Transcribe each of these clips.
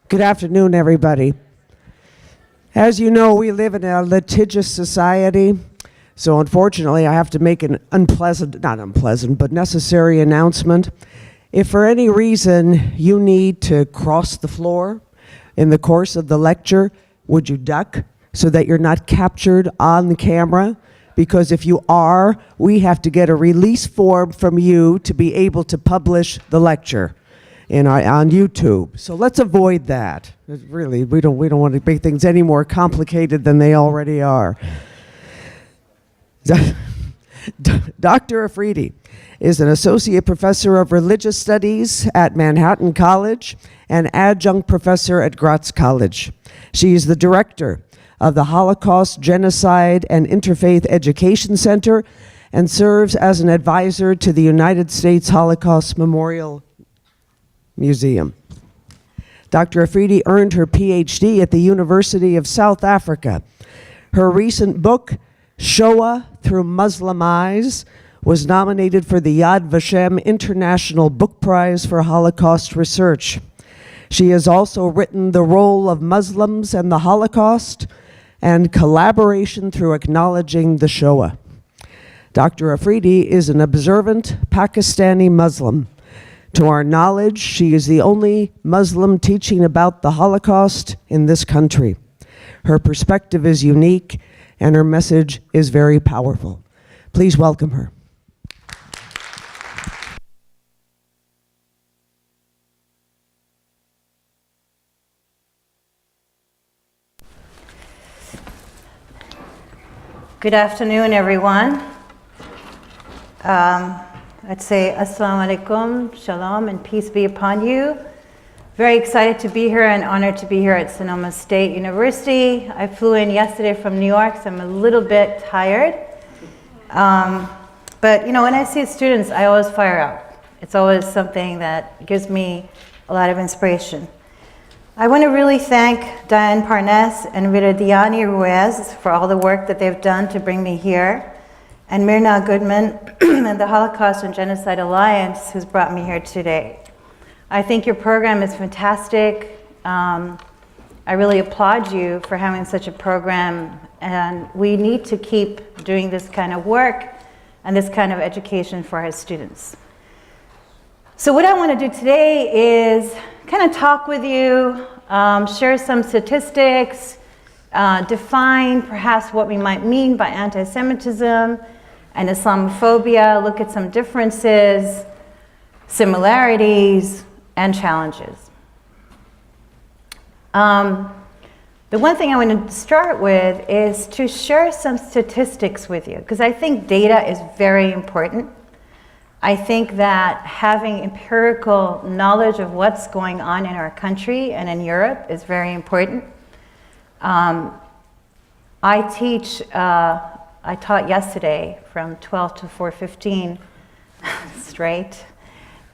Good afternoon, everybody. As you know, we live in a litigious society, so unfortunately I have to make an not unpleasant, but necessary announcement. If for any reason you need to cross the floor in the course of the lecture, would you duck so that you're not captured on the camera? Because if you are, we have to get a release form from you to be able to publish the lecture on YouTube. So let's avoid that. Really, we don't want to make things any more complicated than they already are. Dr. Afridi is an associate professor of religious studies at Manhattan College and adjunct professor at Gratz College. She is the director of the Holocaust, Genocide, and Interfaith Education Center and serves as an advisor to the United States Holocaust Memorial Museum. Dr. Afridi earned her Ph.D. at the University of South Africa. Her recent book, Shoah Through Muslim Eyes, was nominated for the Yad Vashem International Book Prize for Holocaust Research. She has also written The Role of Muslims and the Holocaust and Collaboration Through Acknowledging the Shoah. Dr. Afridi is an observant Pakistani Muslim. To our knowledge, she is the only Muslim teaching about the Holocaust in this country. Her perspective is unique, and her message is very powerful. Please welcome her. Good afternoon, everyone. I'd say Assalamu alaikum, shalom, and peace be upon you. Very excited to be here and honored to be here at Sonoma State University. I flew in yesterday from New York, so I'm a little bit tired. But you know, when I see students, I always fire out. It's always something that gives me a lot of inspiration. I want to really thank Diane Parnes and Viridiani Ruiz for all the work that they've done to bring me here, and Myrna Goodman and the Holocaust and Genocide Alliance who's brought me here today. I think your program is fantastic. I really applaud you for having such a program, and we need to keep doing this kind of work and this kind of education for our students. So what I want to do today is kind of talk with you, share some statistics, define perhaps what we might mean by anti-Semitism and Islamophobia, look at some differences, similarities, and challenges. The one thing I want to start with is to share some statistics with you, because I think data is very important. I think that having empirical knowledge of what's going on in our country and in Europe is very important. I taught yesterday from 12 to 4:15 straight.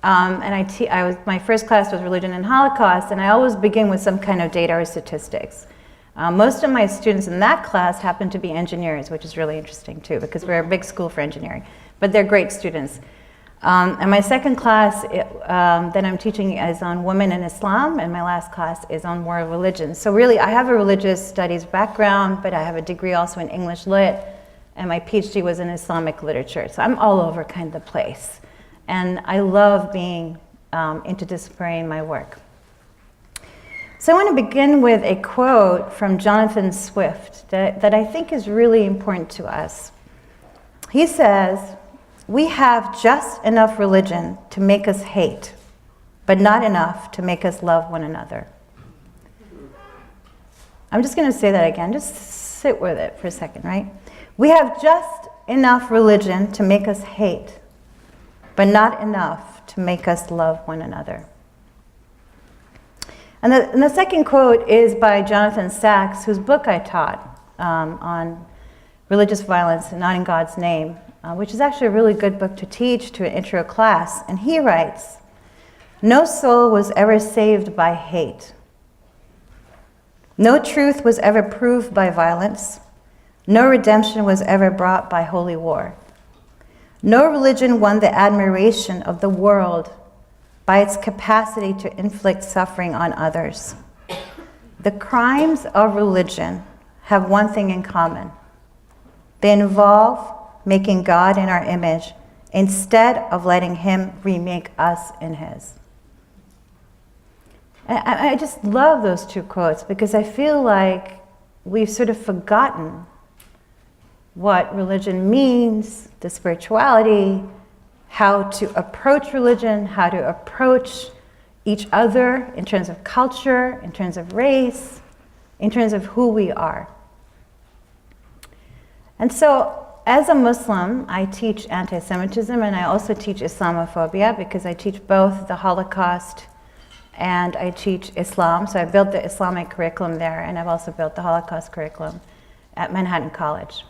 And my first class was Religion and Holocaust, and I always begin with some kind of data or statistics. Most of my students in that class happen to be engineers, which is really interesting too, because we're a big school for engineering, but they're great students. And my second class that I'm teaching is on women in Islam, and my last class is on world religion. So really, I have a religious studies background, but I have a degree also in English Lit, and my PhD was in Islamic literature. So I'm all over kind of the place. And I love being interdisciplinary in my work. So I want to begin with a quote from Jonathan Swift that I think is really important to us. He says, "We have just enough religion to make us hate, but not enough to make us love one another." I'm just going to say that again. Just sit with it for a second, right? We have just enough religion to make us hate, but not enough to make us love one another. And the second quote is by Jonathan Sachs, whose book I taught on religious violence, Not in God's Name, which is actually a really good book to teach to an intro class. And he writes, "No soul was ever saved by hate. No truth was ever proved by violence. No redemption was ever brought by holy war. No religion won the admiration of the world by its capacity to inflict suffering on others. The crimes of religion have one thing in common. They involve making God in our image instead of letting Him remake us in His. I just love those two quotes because I feel like we've sort of forgotten what religion means, the spirituality, how to approach religion, how to approach each other in terms of culture, in terms of race, in terms of who we are. And so, as a Muslim, I teach anti-Semitism and I also teach Islamophobia because I teach both the Holocaust and I teach Islam. So I built the Islamic curriculum there and I've also built the Holocaust curriculum at Manhattan College.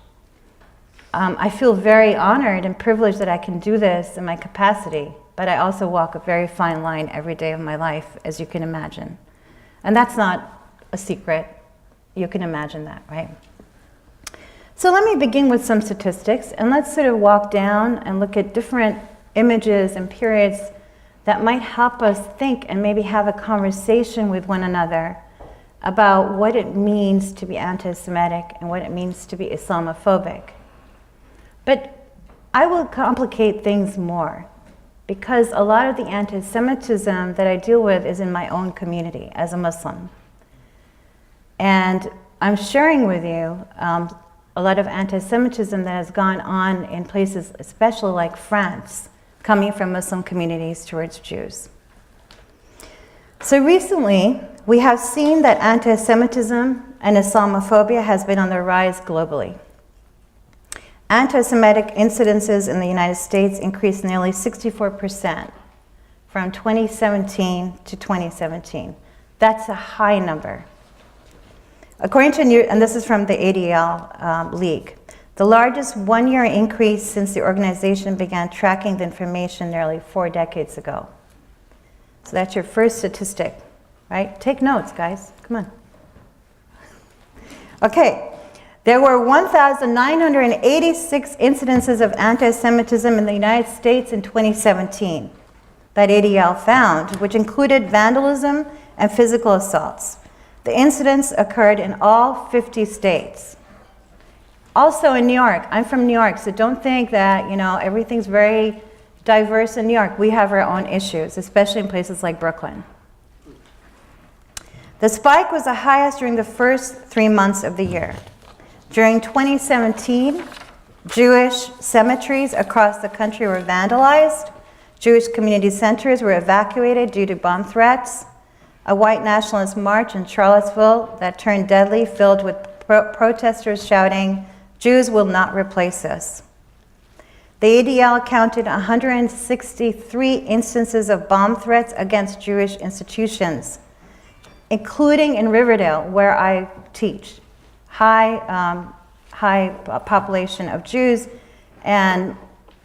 I feel very honored and privileged that I can do this in my capacity, but I also walk a very fine line every day of my life, as you can imagine. And that's not a secret. You can imagine that, right? So let me begin with some statistics, and let's sort of walk down and look at different images and periods that might help us think and maybe have a conversation with one another about what it means to be anti-Semitic and what it means to be Islamophobic. But I will complicate things more because a lot of the anti-Semitism that I deal with is in my own community as a Muslim. And I'm sharing with you a lot of anti-Semitism that has gone on in places, especially like France, coming from Muslim communities towards Jews. So recently, we have seen that anti-Semitism and Islamophobia has been on the rise globally. Anti-Semitic incidences in the United States increased nearly 64% from 2017 to 2017. That's a high number. According to, and this is from the ADL League, the largest one-year increase since the organization began tracking the information nearly 4 decades ago. So that's your first statistic, right? Take notes, guys. Come on. Okay. There were 1,986 incidences of anti-Semitism in the United States in 2017 that ADL found, which included vandalism and physical assaults. The incidents occurred in all 50 states. Also in New York. I'm from New York, so don't think that, everything's very diverse in New York. We have our own issues, especially in places like Brooklyn. The spike was the highest during the first 3 months of the year. During 2017, Jewish cemeteries across the country were vandalized. Jewish community centers were evacuated due to bomb threats. A white nationalist march in Charlottesville that turned deadly, filled with protesters shouting, "Jews will not replace us." The ADL counted 163 instances of bomb threats against Jewish institutions, including in Riverdale, where I teach. High population of Jews, and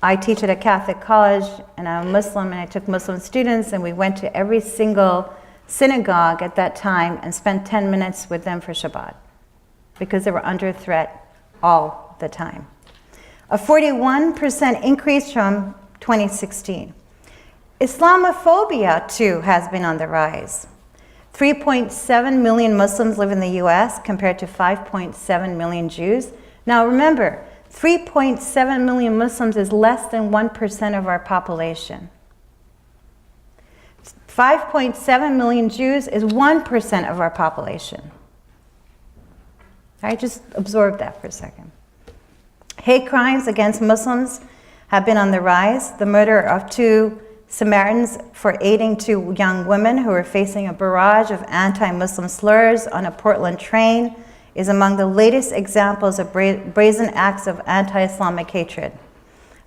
I teach at a Catholic college, and I'm a Muslim, and I took Muslim students, and we went to every single synagogue at that time and spent 10 minutes with them for Shabbat, because they were under threat all the time. A 41% increase from 2016. Islamophobia, too, has been on the rise. 3.7 million Muslims live in the US compared to 5.7 million Jews. Now remember, 3.7 million Muslims is less than 1% of our population. 5.7 million Jews is 1% of our population. All right, just absorb that for a second. Hate crimes against Muslims have been on the rise. The murder of 2 Samaritans for aiding 2 young women who were facing a barrage of anti-Muslim slurs on a Portland train is among the latest examples of brazen acts of anti-Islamic hatred.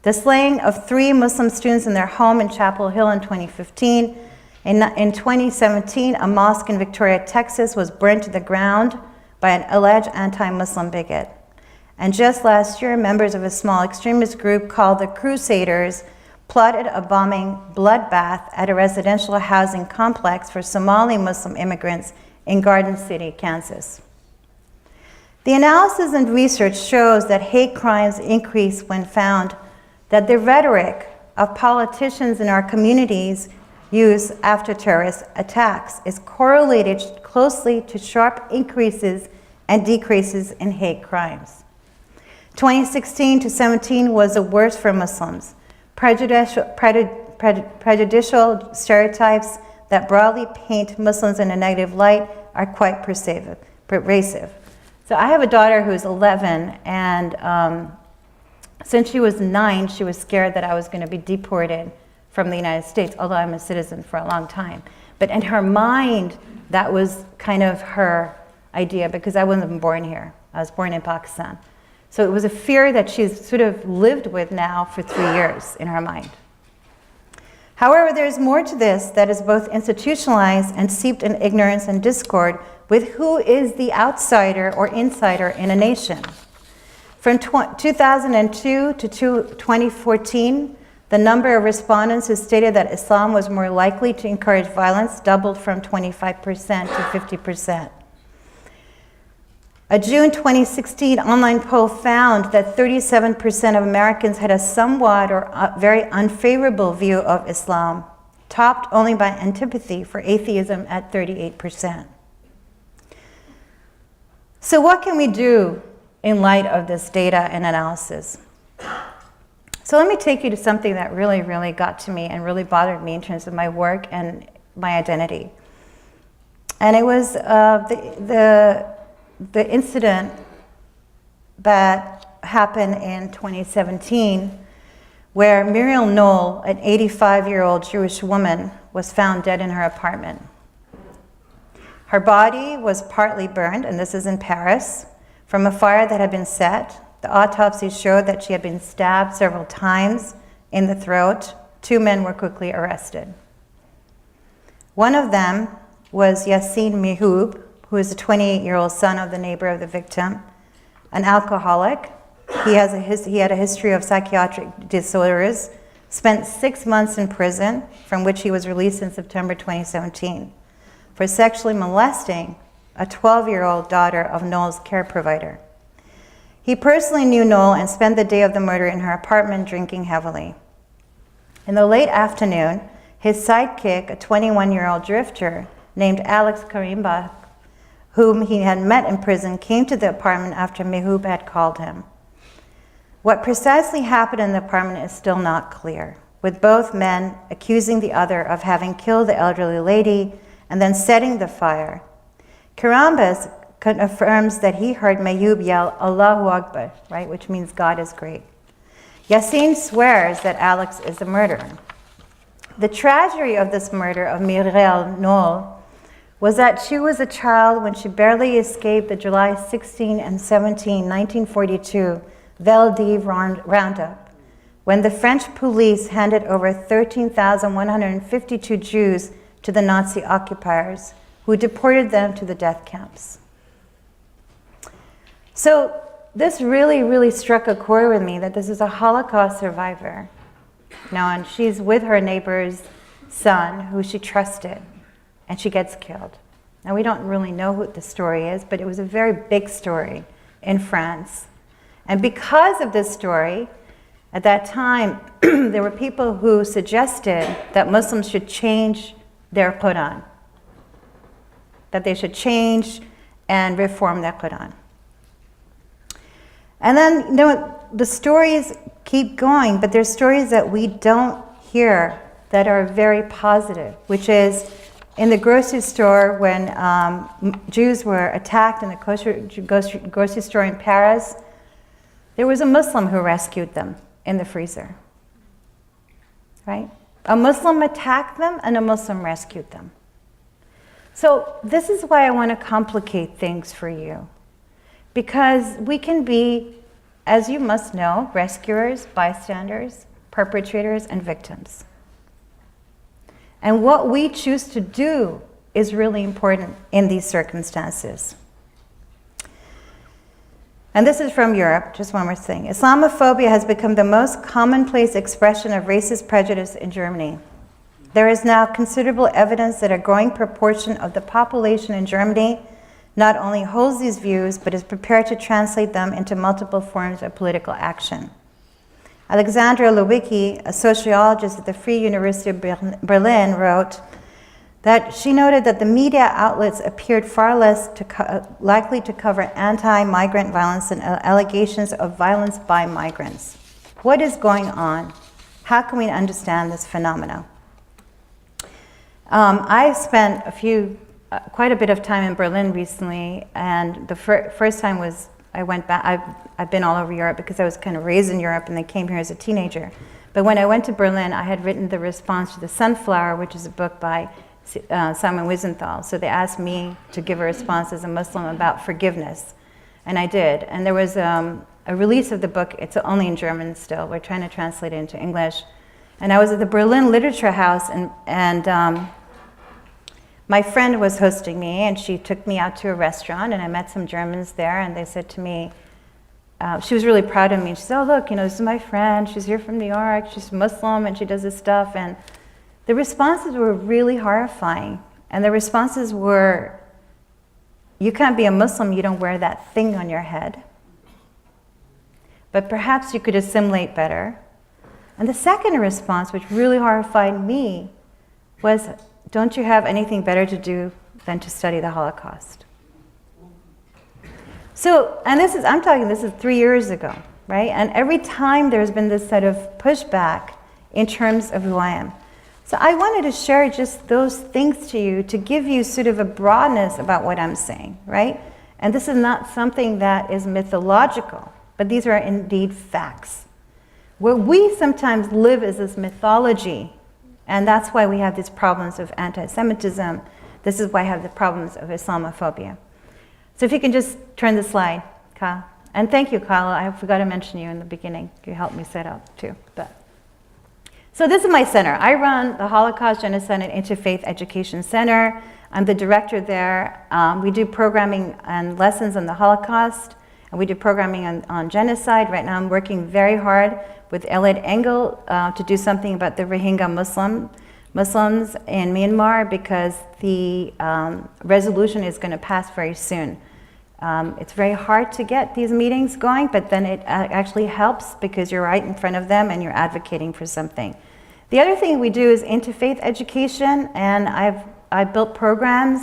The slaying of 3 Muslim students in their home in Chapel Hill in 2015. In 2017, a mosque in Victoria, Texas was burnt to the ground by an alleged anti-Muslim bigot. And just last year, members of a small extremist group called the Crusaders plotted a bombing bloodbath at a residential housing complex for Somali Muslim immigrants in Garden City, Kansas. The analysis and research shows that hate crimes increase when found that the rhetoric of politicians in our communities use after terrorist attacks is correlated closely to sharp increases and decreases in hate crimes. 2016 to 17 was the worst for Muslims. Prejudicial stereotypes that broadly paint Muslims in a negative light are quite pervasive. So I have a daughter who's 11, and since she was 9, she was scared that I was going to be deported from the United States, although I'm a citizen for a long time. But in her mind, that was kind of her idea, because I wasn't born here. I was born in Pakistan. So it was a fear that she's sort of lived with now for 3 years in her mind. However, there's more to this that is both institutionalized and steeped in ignorance and discord with who is the outsider or insider in a nation. From 2002 to 2014, the number of respondents who stated that Islam was more likely to encourage violence doubled from 25% to 50%. A June 2016 online poll found that 37% of Americans had a somewhat or very unfavorable view of Islam, topped only by antipathy for atheism at 38%. So what can we do in light of this data and analysis? So let me take you to something that really, really got to me and really bothered me in terms of my work and my identity. And it was the incident that happened in 2017 where Muriel Noll, an 85-year-old Jewish woman, was found dead in her apartment. Her body was partly burned, and this is in Paris, from a fire that had been set. The autopsy showed that she had been stabbed several times in the throat. 2 men were quickly arrested. One of them was Yassin Mehub, who is the 28-year-old son of the neighbor of the victim, an alcoholic. He had a history of psychiatric disorders, spent 6 months in prison, from which he was released in September 2017, for sexually molesting a 12-year-old daughter of Noll's care provider. He personally knew Noll and spent the day of the murder in her apartment drinking heavily. In the late afternoon, his sidekick, a 21-year-old drifter named Alex Karimbach, whom he had met in prison, came to the apartment after Mehub had called him. What precisely happened in the apartment is still not clear, with both men accusing the other of having killed the elderly lady and then setting the fire. Karambas confirms that he heard Mehub yell, Allahu Akbar, right, which means God is great. Yassin swears that Alex is the murderer. The tragedy of this murder of Muriel Noll was that she was a child when she barely escaped the July 16 and 17, 1942 Venice roundup, when the French police handed over 13,152 Jews to the Nazi occupiers, who deported them to the death camps. So this really, really struck a chord with me, that this is a Holocaust survivor. Now, and she's with her neighbor's son, who she trusted, and she gets killed. Now, we don't really know what the story is, but it was a very big story in France. And because of this story, at that time, there were people who suggested that Muslims should change their Quran, that they should change and reform their Quran. And then, you know, the stories keep going, but there's stories that we don't hear that are very positive, which is in the grocery store when Jews were attacked in the grocery store in Paris, there was a Muslim who rescued them in the freezer, right? A Muslim attacked them and a Muslim rescued them. So this is why I want to complicate things for you, because we can be, as you must know, rescuers, bystanders, perpetrators, and victims. And what we choose to do is really important in these circumstances. And this is from Europe, just one more thing. Islamophobia has become the most commonplace expression of racist prejudice in Germany. There is now considerable evidence that a growing proportion of the population in Germany not only holds these views, but is prepared to translate them into multiple forms of political action. Alexandra Lewicki, a sociologist at the Free University of Berlin, wrote, that she noted that the media outlets appeared far less likely to cover anti-migrant violence and allegations of violence by migrants. What is going on? How can we understand this phenomenon? I spent quite a bit of time in Berlin recently, and the first time was I went back. I've been all over Europe because I was kind of raised in Europe and then came here as a teenager. But when I went to Berlin, I had written the response to The Sunflower, which is a book by Simon Wiesenthal. So they asked me to give a response as a Muslim about forgiveness, and I did. And there was a release of the book. It's only in German still. We're trying to translate it into English. And I was at the Berlin Literature House, and my friend was hosting me, and she took me out to a restaurant, and I met some Germans there, and they said to me, she was really proud of me. She said, "Oh, look, this is my friend. She's here from New York. She's Muslim, and she does this stuff." And the responses were really horrifying. And the responses were, "You can't be a Muslim, you don't wear that thing on your head. But perhaps you could assimilate better." And the second response, which really horrified me, was, "Don't you have anything better to do than to study the Holocaust?" So, and this is 3 years ago, right? And every time there's been this sort of pushback in terms of who I am. So I wanted to share just those things to you to give you sort of a broadness about what I'm saying, right? And this is not something that is mythological, but these are indeed facts. What we sometimes live is this mythology, and that's why we have these problems of anti-Semitism. This is why I have the problems of Islamophobia. So if you can just turn the slide, Kyle. And thank you, Kyle. I forgot to mention you in the beginning. You helped me set up too. So this is my center. I run the Holocaust, Genocide, and Interfaith Education Center. I'm the director there. We do programming and lessons on the Holocaust, and we do programming on genocide. Right now I'm working very hard with Elliot Engel to do something about the Rohingya Muslims in Myanmar, because the resolution is going to pass very soon. It's very hard to get these meetings going, but then it actually helps because you're right in front of them and you're advocating for something. The other thing we do is interfaith education, and I've built programs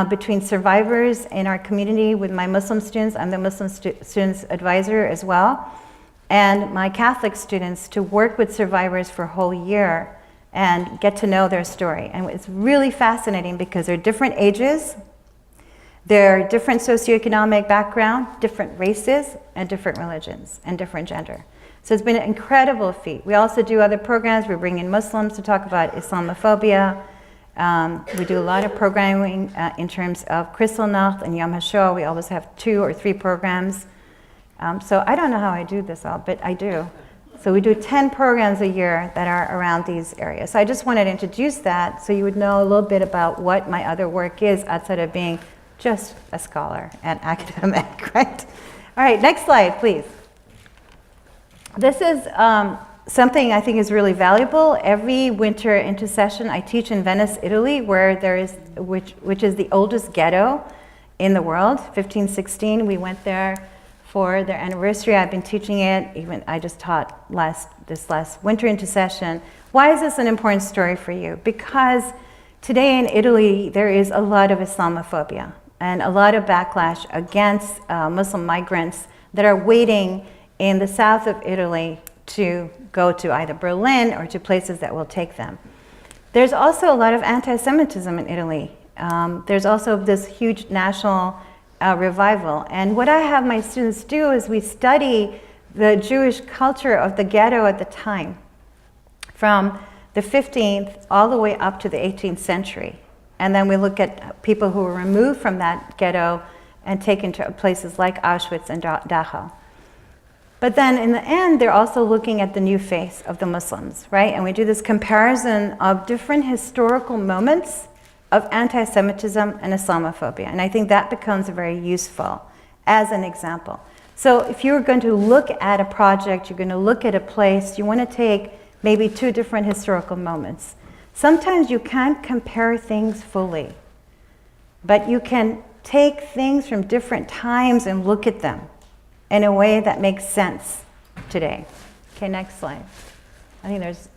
between survivors in our community with my Muslim students. I'm the Muslim students advisor as well, and my Catholic students, to work with survivors for a whole year and get to know their story. And it's really fascinating because they're different ages, they're different socioeconomic background, different races, and different religions, and different gender. So it's been an incredible feat. We also do other programs. We bring in Muslims to talk about Islamophobia. We do a lot of programming in terms of Kristallnacht and Yom HaShoah. We always have 2 or 3 programs. So I don't know how I do this all, but I do. So we do 10 programs a year that are around these areas. So I just wanted to introduce that so you would know a little bit about what my other work is outside of being just a scholar and academic, right? All right, next slide, please. This is something I think is really valuable. Every winter intercession, I teach in Venice, Italy, where there is, which is the oldest ghetto in the world, 1516. We went there for their anniversary. I've been teaching it. Even I just taught this last winter intercession. Why is this an important story for you? Because today in Italy, there is a lot of Islamophobia and a lot of backlash against Muslim migrants that are waiting in the south of Italy to go to either Berlin or to places that will take them. There's also a lot of anti-Semitism in Italy. There's also this huge national revival. And what I have my students do is we study the Jewish culture of the ghetto at the time, from the 15th all the way up to the 18th century. And then we look at people who were removed from that ghetto and taken to places like Auschwitz and Dachau. But then in the end, they're also looking at the new face of the Muslims, right? And we do this comparison of different historical moments of anti-Semitism and Islamophobia. And I think that becomes very useful as an example. So if you're going to look at a project, you're going to look at a place, you want to take maybe 2 different historical moments. Sometimes you can't compare things fully, but you can take things from different times and look at them in a way that makes sense today. Okay, next slide. I think there's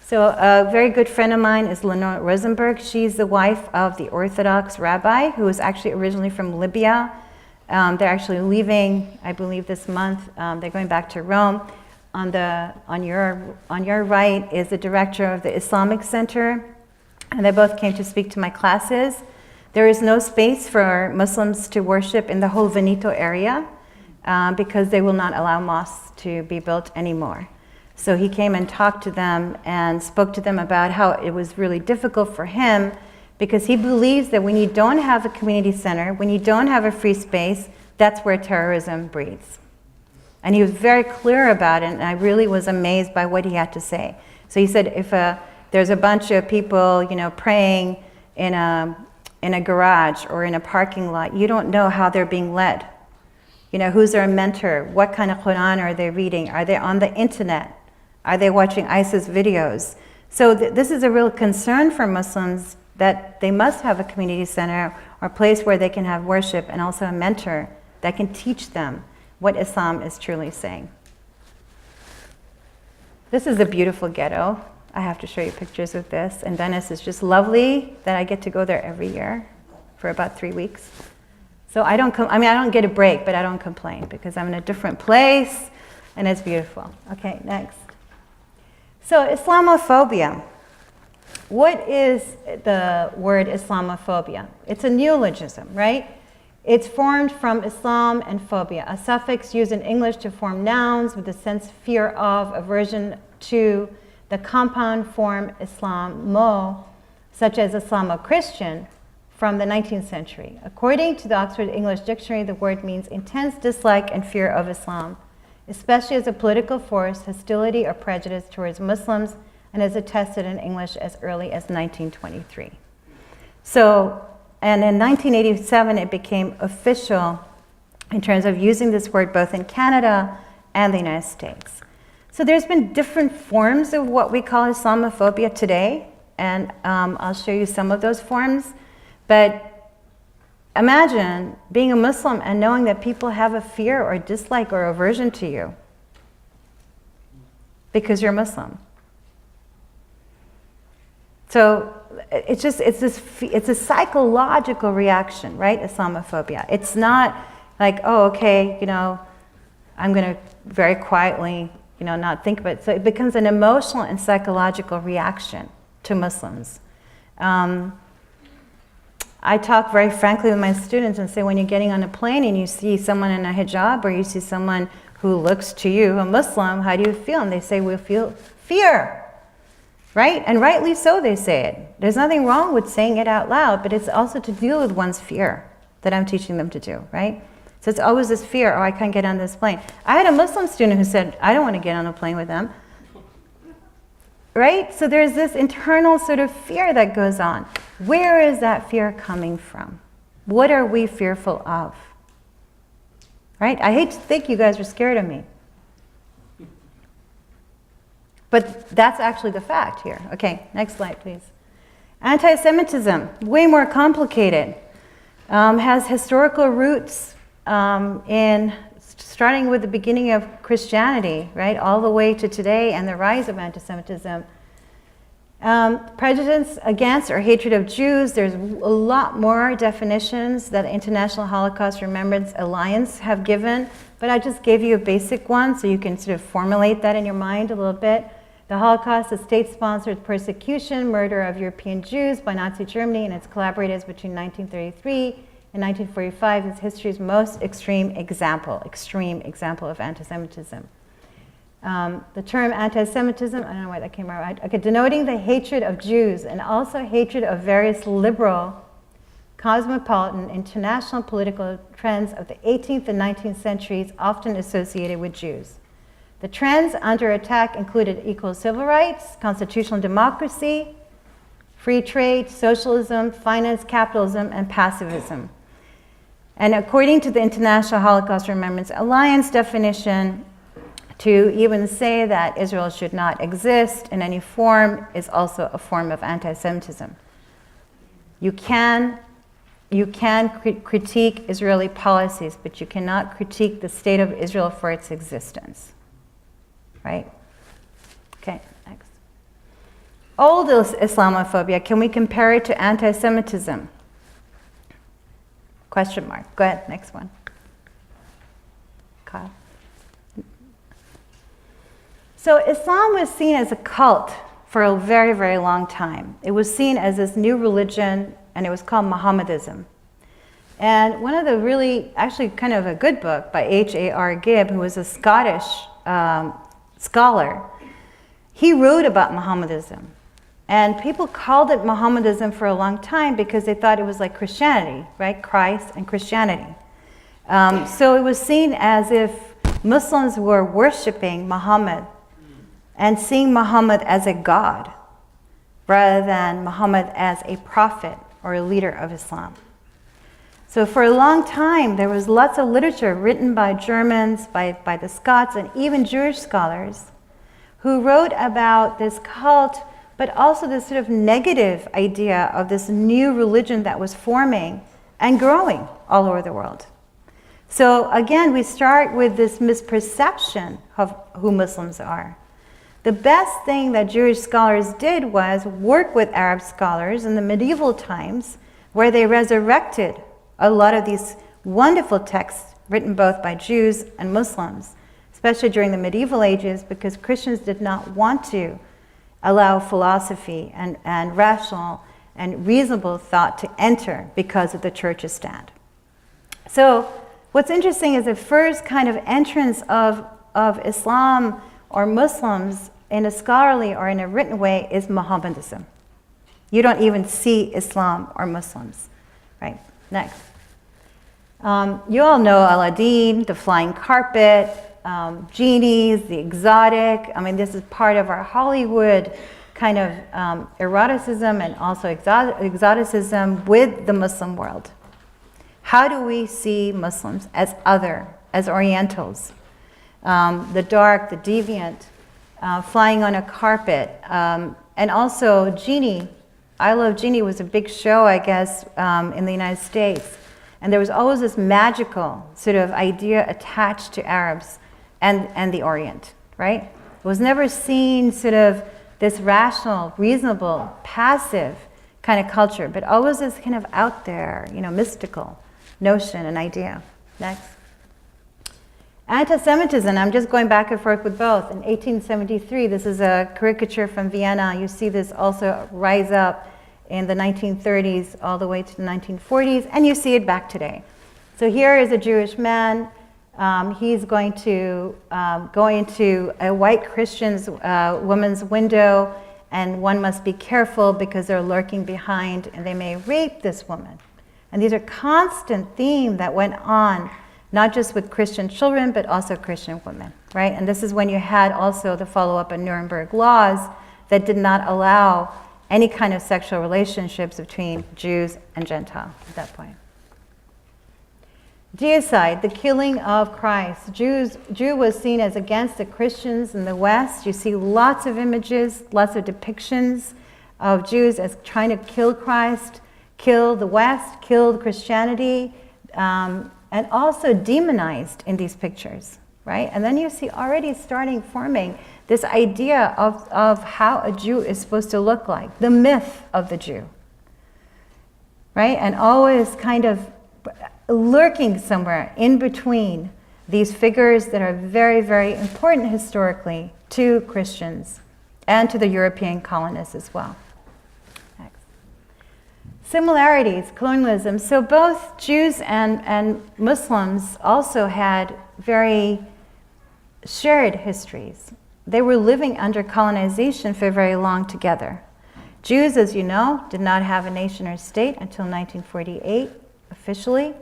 So a very good friend of mine is Lenore Rosenberg. She's the wife of the Orthodox rabbi who was actually originally from Libya. They're actually leaving, I believe, this month. They're going back to Rome. On your right is the director of the Islamic Center, and they both came to speak to my classes. There is no space for Muslims to worship in the whole Veneto area because they will not allow mosques to be built anymore. So he came and talked to them and spoke to them about how it was really difficult for him because he believes that when you don't have a community center, when you don't have a free space, that's where terrorism breeds. And he was very clear about it, and I really was amazed by what he had to say. So he said, if there's a bunch of people, praying in a garage or in a parking lot, you don't know how they're being led. Who's their mentor? What kind of Quran are they reading? Are they on the internet? Are they watching ISIS videos? So this is a real concern for Muslims, that they must have a community center or a place where they can have worship, and also a mentor that can teach them what Islam is truly saying. This is a beautiful ghetto. I have to show you pictures of this. And Venice is just lovely that I get to go there every year for about 3 weeks. So I don't get a break, but I don't complain because I'm in a different place and it's beautiful. Okay, next. So Islamophobia. What is the word Islamophobia? It's a neologism, right? It's formed from Islam and phobia, a suffix used in English to form nouns with the sense fear of, aversion to, the compound form Islamo, such as Islamo-Christian, from the 19th century. According to the Oxford English Dictionary, the word means intense dislike and fear of Islam, especially as a political force, hostility or prejudice towards Muslims, and is attested in English as early as 1923. And in 1987, it became official in terms of using this word both in Canada and the United States. So there's been different forms of what we call Islamophobia today, and I'll show you some of those forms. But imagine being a Muslim and knowing that people have a fear or dislike or aversion to you because you're Muslim. So it's a psychological reaction, right? Islamophobia. It's not like, oh, okay, I'm going to very quietly, not think about it. So it becomes an emotional and psychological reaction to Muslims. I talk very frankly with my students and say, when you're getting on a plane and you see someone in a hijab or you see someone who looks to you, a Muslim, how do you feel? And they say, we feel fear. Right? And rightly so, they say it. There's nothing wrong with saying it out loud, but it's also to deal with one's fear that I'm teaching them to do, right? So it's always this fear, oh, I can't get on this plane. I had a Muslim student who said, I don't want to get on a plane with them. Right? So there's this internal sort of fear that goes on. Where is that fear coming from? What are we fearful of? Right? I hate to think you guys are scared of me. But that's actually the fact here. Okay, next slide, please. Anti-Semitism, way more complicated. Has historical roots in starting with the beginning of Christianity, right, all the way to today and the rise of anti-Semitism. Prejudice against or hatred of Jews, there's a lot more definitions that the International Holocaust Remembrance Alliance have given, but I just gave you a basic one so you can sort of formulate that in your mind a little bit. The Holocaust is state-sponsored persecution, murder of European Jews by Nazi Germany and its collaborators between 1933 and 1945 is history's most extreme example of anti-Semitism. The term anti-Semitism, I don't know why that came out right, okay, denoting the hatred of Jews and also hatred of various liberal, cosmopolitan, international political trends of the 18th and 19th centuries often associated with Jews. The trends under attack included equal civil rights, constitutional democracy, free trade, socialism, finance, capitalism, and pacifism. And according to the International Holocaust Remembrance Alliance definition, to even say that Israel should not exist in any form is also a form of anti-Semitism. You can critique Israeli policies, but you cannot critique the state of Israel for its existence. Right? Okay, next. old Islamophobia, can we compare it to anti-Semitism? Question mark. Go ahead, next one. Kyle. So Islam was seen as a cult for a very, very long time. It was seen as this new religion, and it was called Mohammedism. And one of the really, actually kind of a good book by H.A.R. Gibb, who was a Scottish scholar, he wrote about Mohammedism. And people called it Mohammedism for a long time because they thought it was like Christianity, right? Christ and Christianity. So it was seen as if Muslims were worshiping Muhammad and seeing Muhammad as a god rather than Muhammad as a prophet or a leader of Islam. So for a long time, there was lots of literature written by Germans, by the Scots, and even Jewish scholars who wrote about this cult, but also this sort of negative idea of this new religion that was forming and growing all over the world. So again, we start with this misperception of who Muslims are. The best thing that Jewish scholars did was work with Arab scholars in the medieval times, where they resurrected a lot of these wonderful texts written both by Jews and Muslims, especially during the medieval ages, because Christians did not want to allow philosophy and rational and reasonable thought to enter because of the church's stand. So what's interesting is the first kind of entrance of Islam or Muslims in a scholarly or in a written way is Mohammedism. You don't even see Islam or Muslims, right? Next. You all know Aladdin, the flying carpet, genies, the exotic. I mean, this is part of our Hollywood kind of eroticism and also exoticism with the Muslim world. How do we see Muslims as other, as Orientals? The dark, the deviant, flying on a carpet, and also Genie. I Love Genie was a big show, I guess, in the United States. And there was always this magical sort of idea attached to Arabs and the Orient, right? It was never seen sort of this rational, reasonable, passive kind of culture, but always this kind of out there, mystical notion and idea. Next. Antisemitism, I'm just going back and forth with both. In 1873, this is a caricature from Vienna. You see this also rise up in the 1930s all the way to the 1940s, and you see it back today. So here is a Jewish man. He's going to go into a white Christian's woman's window, and one must be careful because they're lurking behind and they may rape this woman. And these are constant themes that went on, not just with Christian children, but also Christian women, right? And this is when you had also the follow-up in Nuremberg laws that did not allow any kind of sexual relationships between Jews and Gentiles at that point. Deicide, the killing of Christ. Jew was seen as against the Christians in the West. You see lots of images, lots of depictions of Jews as trying to kill Christ, kill the West, kill Christianity, and also demonized in these pictures, right? And then you see already forming this idea of how a Jew is supposed to look like, the myth of the Jew, right? And always kind of lurking somewhere in between these figures that are very, very important historically to Christians and to the European colonists as well. Next. Similarities, colonialism. So both Jews and Muslims also had very shared histories. They were living under colonization for very long together. Jews, as you know, did not have a nation or state until 1948 officially.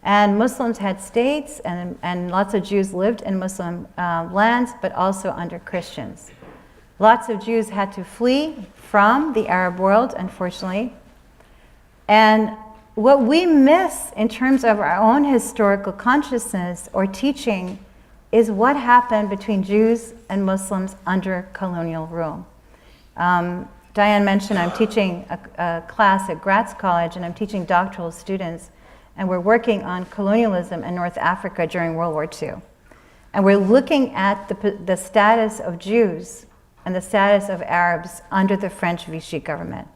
And Muslims had states, and lots of Jews lived in Muslim lands, but also under Christians. Lots of Jews had to flee from the Arab world, unfortunately. And what we miss in terms of our own historical consciousness or teaching is what happened between Jews and Muslims under colonial rule. Diane mentioned I'm teaching a class at Gratz College, and I'm teaching doctoral students, and we're working on colonialism in North Africa during World War II. And we're looking at the status of Jews and the status of Arabs under the French Vichy government,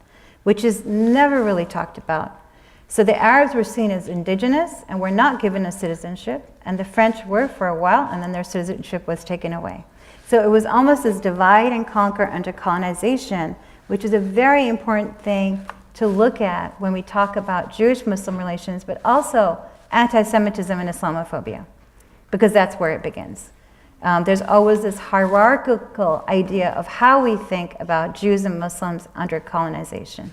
which is never really talked about. So the Arabs were seen as indigenous and were not given a citizenship, and the French were for a while, and then their citizenship was taken away. So it was almost this divide and conquer under colonization, which is a very important thing to look at when we talk about Jewish-Muslim relations, but also anti-Semitism and Islamophobia, because that's where it begins. There's always this hierarchical idea of how we think about Jews and Muslims under colonization.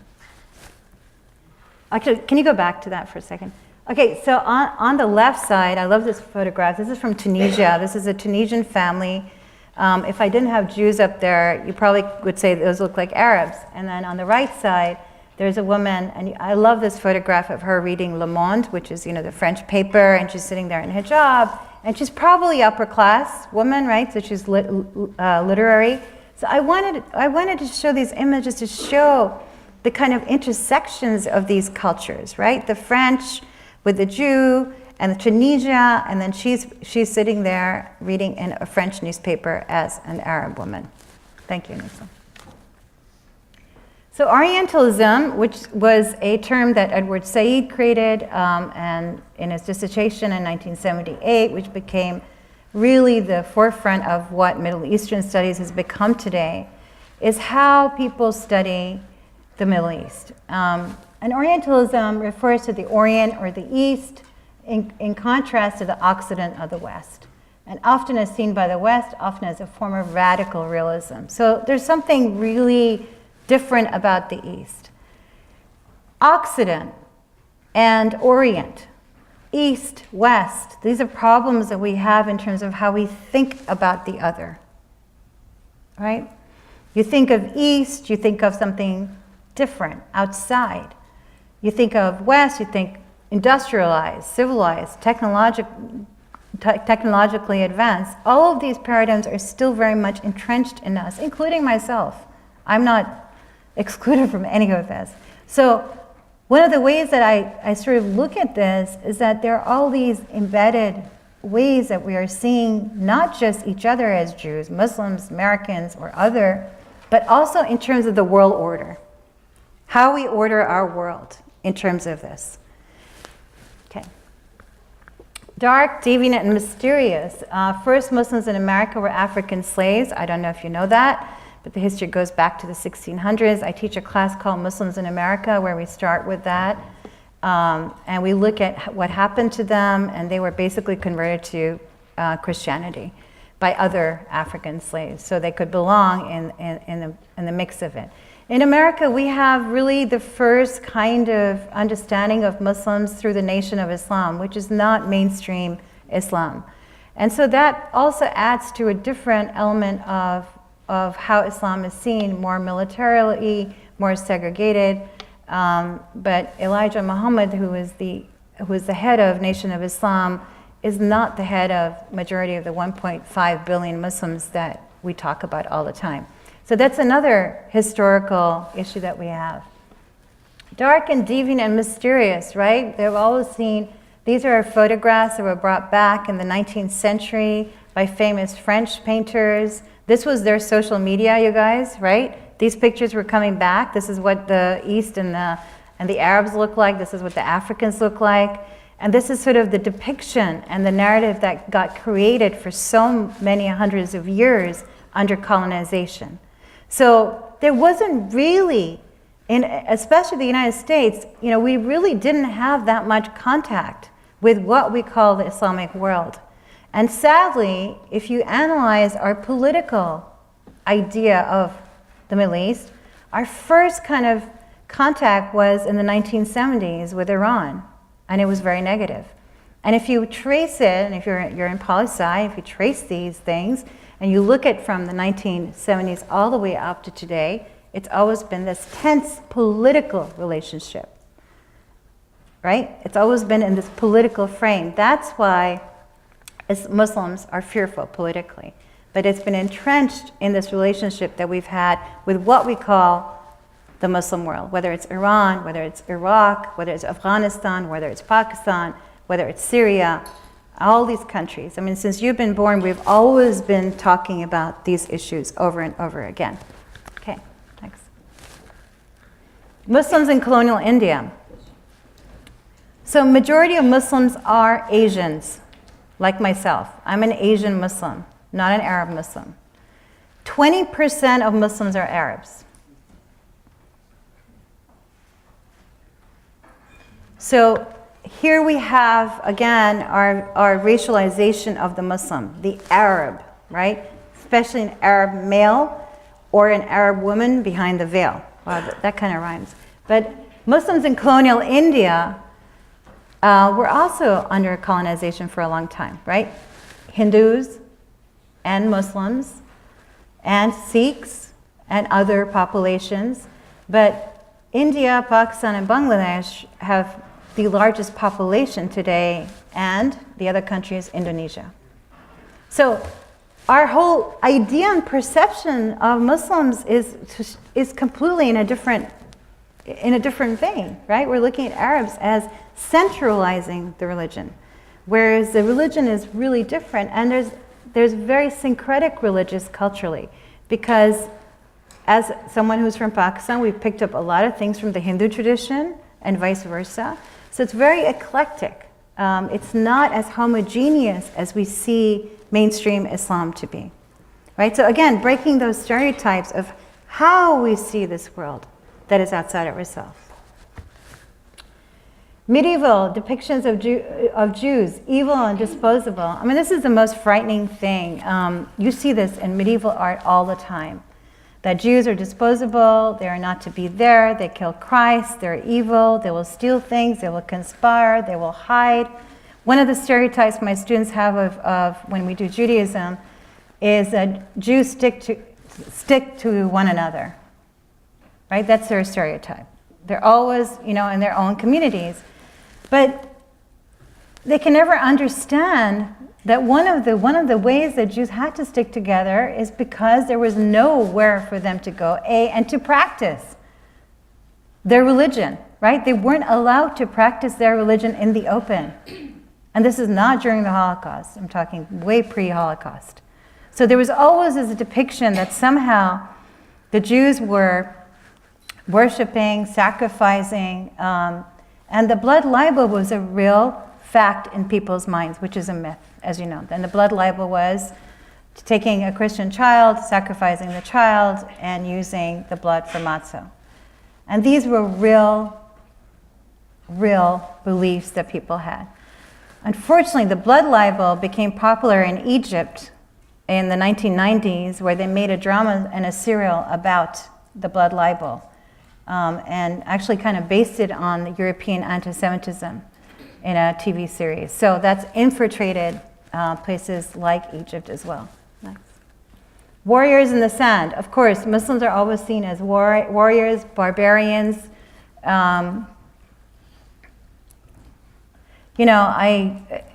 Actually, can you go back to that for a second? Okay, so on the left side, I love this photograph. This is from Tunisia. This is a Tunisian family. If I didn't have Jews up there, you probably would say those look like Arabs. And then on the right side, there's a woman, and I love this photograph of her reading Le Monde, which is, the French paper, and she's sitting there in hijab, and she's probably upper class woman, right? So she's literary. So I wanted to show these images to show the kind of intersections of these cultures, right? The French with the Jew, and the Tunisia, and then she's sitting there reading in a French newspaper as an Arab woman. Thank you, Nisa. So Orientalism, which was a term that Edward Said created and in his dissertation in 1978, which became really the forefront of what Middle Eastern studies has become today, is how people study the Middle East. And Orientalism refers to the Orient or the East in contrast to the Occident of the West, and often is seen by the West, often as a form of radical realism. So there's something really different about the East. Occident and Orient, East, West, these are problems that we have in terms of how we think about the other, right? You think of East, you think of something different, outside. You think of West, you think industrialized, civilized, technologically advanced. All of these paradigms are still very much entrenched in us, including myself. I'm not excluded from any of this. So one of the ways that I sort of look at this is that there are all these embedded ways that we are seeing not just each other as Jews, Muslims, Americans, or other, but also in terms of the world order, how we order our world in terms of this. Okay. Dark, deviant, and mysterious. First Muslims in America were African slaves. I don't know if you know that, but the history goes back to the 1600s. I teach a class called Muslims in America where we start with that. And we look at what happened to them, and they were basically converted to Christianity by other African slaves, so they could belong in the mix of it. In America, we have really the first kind of understanding of Muslims through the Nation of Islam, which is not mainstream Islam. And so that also adds to a different element of how Islam is seen, more militarily, more segregated. But Elijah Muhammad, who is the head of Nation of Islam, is not the head of majority of the 1.5 billion Muslims that we talk about all the time. So that's another historical issue that we have. Dark and deviant and mysterious, right? They've always seen, these are photographs that were brought back in the 19th century by famous French painters. This was their social media, you guys, right? These pictures were coming back. This is what the East and the Arabs look like. This is what the Africans look like. And this is sort of the depiction and the narrative that got created for so many hundreds of years under colonization. So there wasn't really, especially the United States, we really didn't have that much contact with what we call the Islamic world. And sadly, if you analyze our political idea of the Middle East, our first kind of contact was in the 1970s with Iran, and it was very negative. And if you trace it, and if you're in poli-sci, if you trace these things, and you look at from the 1970s all the way up to today, it's always been this tense political relationship, right? It's always been in this political frame. That's why Muslims are fearful politically. But it's been entrenched in this relationship that we've had with what we call the Muslim world, whether it's Iran, whether it's Iraq, whether it's Afghanistan, whether it's Pakistan, whether it's Syria. all these countries. I mean, since you've been born, we've always been talking about these issues over and over again. Okay, next. Muslims in colonial India. So majority of Muslims are Asians, like myself. I'm an Asian Muslim, not an Arab Muslim. 20% of Muslims are Arabs. So here we have, again, our racialization of the Muslim, the Arab, right? Especially an Arab male or an Arab woman behind the veil. Wow, that kind of rhymes. But Muslims in colonial India were also under colonization for a long time, right? Hindus and Muslims and Sikhs and other populations. But India, Pakistan, and Bangladesh have the largest population today, and the other country is Indonesia. So our whole idea and perception of Muslims is completely in a different vein, right? We're looking at Arabs as centralizing the religion, whereas the religion is really different, and there's very syncretic religious culturally, because as someone who's from Pakistan, we've picked up a lot of things from the Hindu tradition and vice versa. So it's very eclectic. It's not as homogeneous as we see mainstream Islam to be, right? So again, breaking those stereotypes of how we see this world that is outside of ourselves. Medieval depictions of Jews, evil and disposable. I mean, this is the most frightening thing. You see this in medieval art all the time. That Jews are disposable, they are not to be there, they kill Christ, they're evil, they will steal things, they will conspire, they will hide. One of the stereotypes my students have of when we do Judaism is that Jews stick to one another, right? That's their stereotype. They're always, in their own communities. But they can never understand that one of the ways that Jews had to stick together is because there was nowhere for them to go, and to practice their religion, right? They weren't allowed to practice their religion in the open. And this is not during the Holocaust. I'm talking way pre-Holocaust. So there was always this depiction that somehow the Jews were worshiping, sacrificing, and the blood libel was a real fact in people's minds, which is a myth, as you know. And the blood libel was taking a Christian child, sacrificing the child, and using the blood for matzah. And these were real beliefs that people had. Unfortunately, the blood libel became popular in Egypt in the 1990s, where they made a drama and a serial about the blood libel, and actually kind of based it on the European antisemitism in a TV series. So that's infiltrated places like Egypt as well. Next. Warriors in the sand. Of course, Muslims are always seen as warriors, barbarians.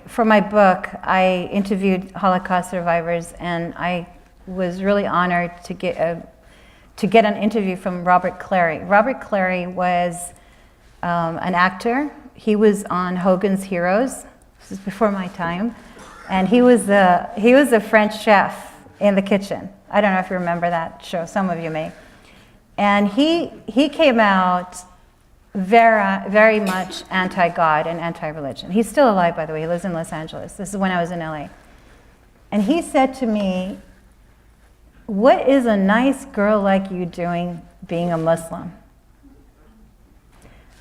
For my book, I interviewed Holocaust survivors, and I was really honored to get an interview from Robert Clary. Robert Clary was an actor. He was on Hogan's Heroes. This is before my time, and he was the French chef in the kitchen. I don't know if you remember that show. Some of you may. And he came out very much anti-God and anti-religion. He's still alive, by the way. He lives in Los Angeles. This is when I was in LA. And he said to me, "What is a nice girl like you doing being a Muslim?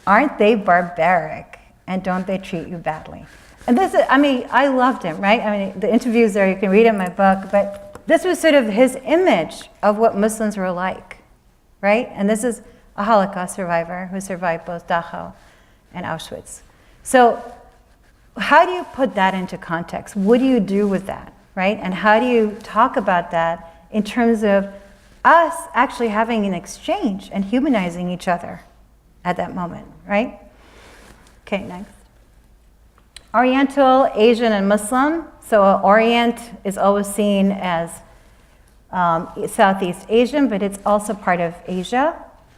Aren't they barbaric, and don't they treat you badly?" And this is, I loved him, right? The interviews there, you can read in my book, but this was sort of his image of what Muslims were like, right? And this is a Holocaust survivor who survived both Dachau and Auschwitz. So how do you put that into context? What do you do with that, right? And how do you talk about that in terms of us actually having an exchange and humanizing each other at that moment, right? Okay, next. Oriental, Asian, and Muslim. So Orient is always seen as Southeast Asian, but it's also part of Asia.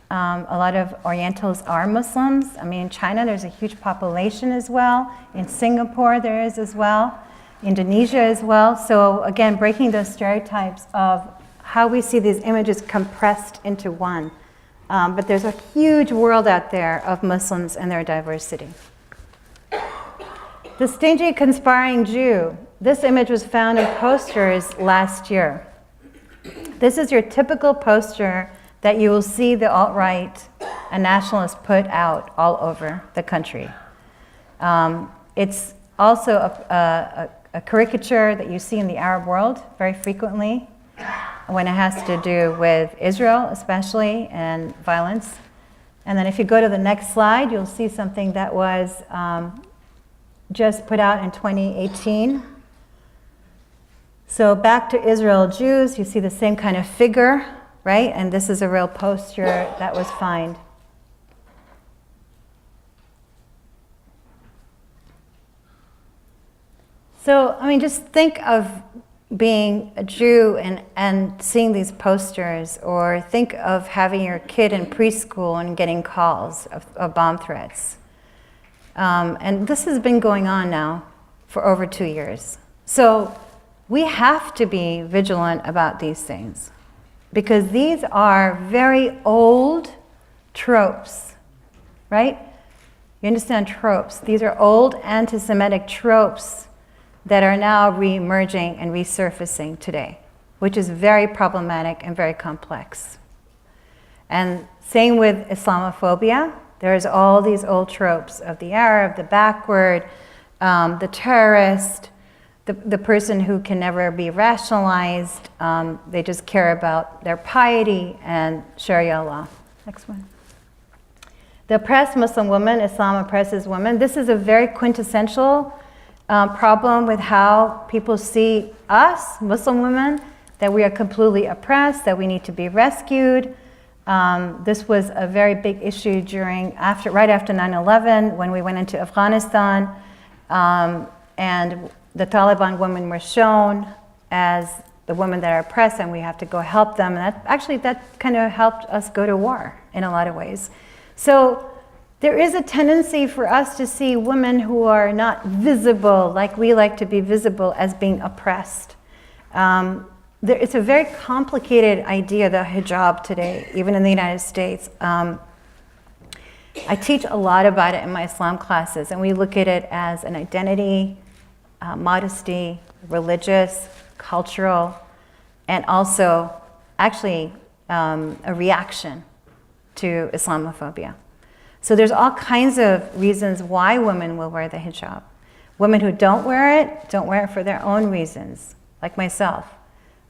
A lot of Orientals are Muslims. In China, there's a huge population as well. In Singapore, there is as well. Indonesia as well. So again, breaking those stereotypes of how we see these images compressed into one. But there's a huge world out there of Muslims and their diversity. The stingy, conspiring Jew. This image was found in posters last year. This is your typical poster that you will see the alt-right and nationalists put out all over the country. It's also a caricature that you see in the Arab world very frequently when it has to do with Israel especially and violence. And then if you go to the next slide, you'll see something that was just put out in 2018. So back to Israel Jews, you see the same kind of figure, right? And this is a real poster that was found. So, I mean, just think of being a Jew and seeing these posters, or think of having your kid in preschool and getting calls of bomb threats. And this has been going on now for over 2 years. So we have to be vigilant about these things, because these are very old tropes, right? You understand tropes? These are old anti-Semitic tropes that are now re-emerging and resurfacing today, which is very problematic and very complex. And same with Islamophobia. There's all these old tropes of the Arab, the backward, the terrorist, the person who can never be rationalized. They just care about their piety and Sharia law. Next one. The oppressed Muslim woman, Islam oppresses women. This is a very quintessential problem with how people see us, Muslim women, that we are completely oppressed, that we need to be rescued. This was a very big issue right after 9/11, when we went into Afghanistan, and the Taliban women were shown as the women that are oppressed, and we have to go help them. And that kind of helped us go to war in a lot of ways. So there is a tendency for us to see women who are not visible, like we like to be visible, as being oppressed. It's a very complicated idea, the hijab today, even in the United States. I teach a lot about it in my Islam classes, and we look at it as an identity, modesty, religious, cultural, and also actually a reaction to Islamophobia. So there's all kinds of reasons why women will wear the hijab. Women who don't wear it for their own reasons, like myself.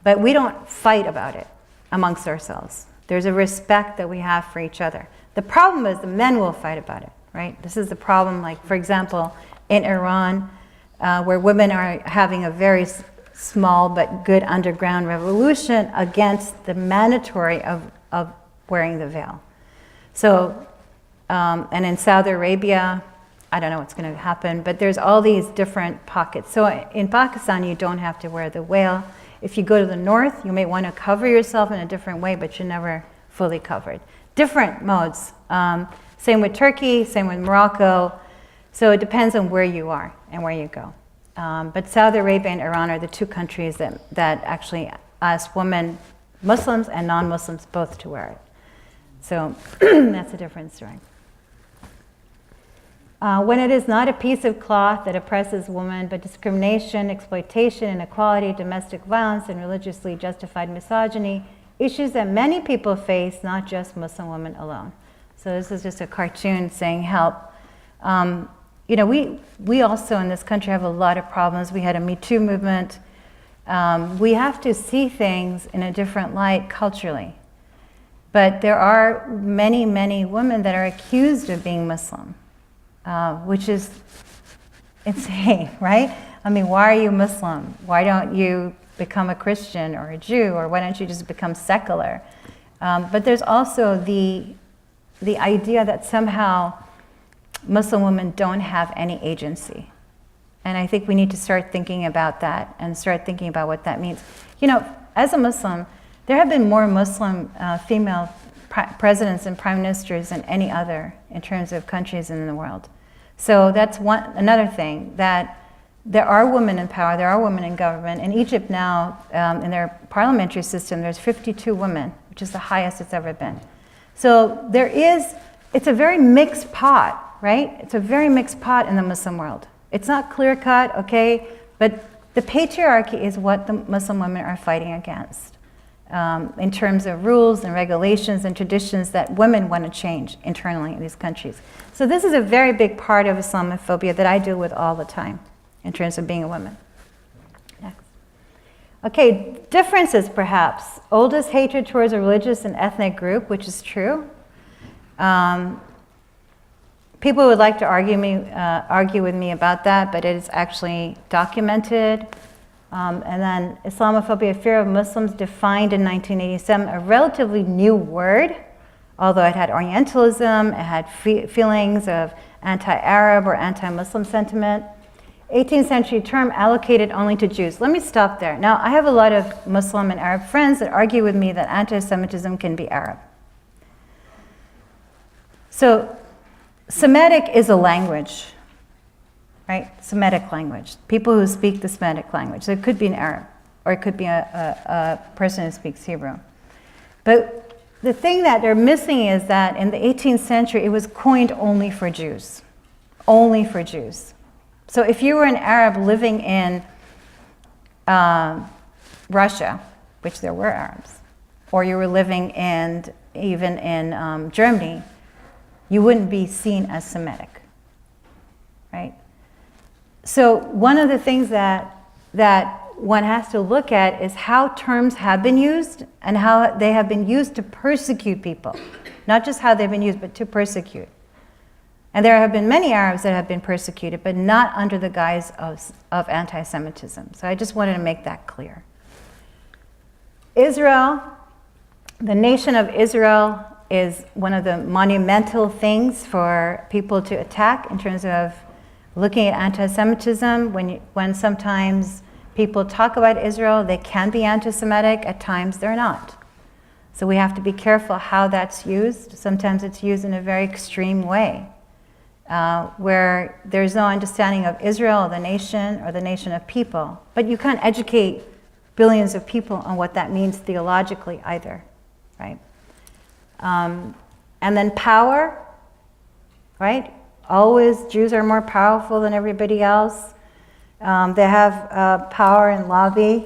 But we don't fight about it amongst ourselves. There's a respect that we have for each other. The problem is the men will fight about it, right? This is the problem, like, for example, in Iran, where women are having a very small but good underground revolution against the mandatory of wearing the veil. So, and in Saudi Arabia, I don't know what's going to happen, but there's all these different pockets. So in Pakistan, you don't have to wear the veil. If you go to the north, you may want to cover yourself in a different way, but you're never fully covered. Different modes. Same with Turkey, same with Morocco. So it depends on where you are and where you go. But Saudi Arabia and Iran are the two countries that actually ask women, Muslims and non-Muslims, both to wear it. So that's a different story. When it is not a piece of cloth that oppresses women, but discrimination, exploitation, inequality, domestic violence, and religiously justified misogyny, issues that many people face, not just Muslim women alone. So this is just a cartoon saying help. We also in this country have a lot of problems. We had a Me Too movement. We have to see things in a different light culturally. But there are many, many women that are accused of being Muslim. Which is insane, right? I mean, why are you Muslim? Why don't you become a Christian or a Jew, or why don't you just become secular? But there's also the idea that somehow Muslim women don't have any agency. And I think we need to start thinking about that and start thinking about what that means. You know, as a Muslim, there have been more Muslim female presidents and prime ministers than any other in terms of countries in the world. So that's another thing, that there are women in power, there are women in government. In Egypt now, in their parliamentary system, there's 52 women, which is the highest it's ever been. So it's a very mixed pot, right? It's a very mixed pot in the Muslim world. It's not clear-cut, okay, but the patriarchy is what the Muslim women are fighting against in terms of rules and regulations and traditions that women want to change internally in these countries. So this is a very big part of Islamophobia that I deal with all the time in terms of being a woman. Next. Okay, differences perhaps. Oldest hatred towards a religious and ethnic group, which is true. People would like to argue with me about that, but it is actually documented. And then Islamophobia, fear of Muslims, defined in 1987, a relatively new word, although it had Orientalism, it had feelings of anti-Arab or anti-Muslim sentiment. 18th century term allocated only to Jews. Let me stop there. Now, I have a lot of Muslim and Arab friends that argue with me that anti-Semitism can be Arab. So, Semitic is a language, right? Semitic language. People who speak the Semitic language. So it could be an Arab, or it could be a person who speaks Hebrew. But the thing that they're missing is that in the 18th century, it was coined only for Jews. Only for Jews. So if you were an Arab living in Russia, which there were Arabs, or you were living even in Germany, you wouldn't be seen as Semitic, right? So one of the things that one has to look at is how terms have been used and how they have been used to persecute people. Not just how they've been used, but to persecute. And there have been many Arabs that have been persecuted, but not under the guise of anti-Semitism. So I just wanted to make that clear. Israel, the nation of Israel, is one of the monumental things for people to attack in terms of looking at anti-Semitism. When sometimes people talk about Israel, they can be anti-Semitic, at times they're not. So we have to be careful how that's used. Sometimes it's used in a very extreme way, where there's no understanding of Israel or the nation of people. But you can't educate billions of people on what that means theologically either, right? And then power, right? Always Jews are more powerful than everybody else. They have power and lobby.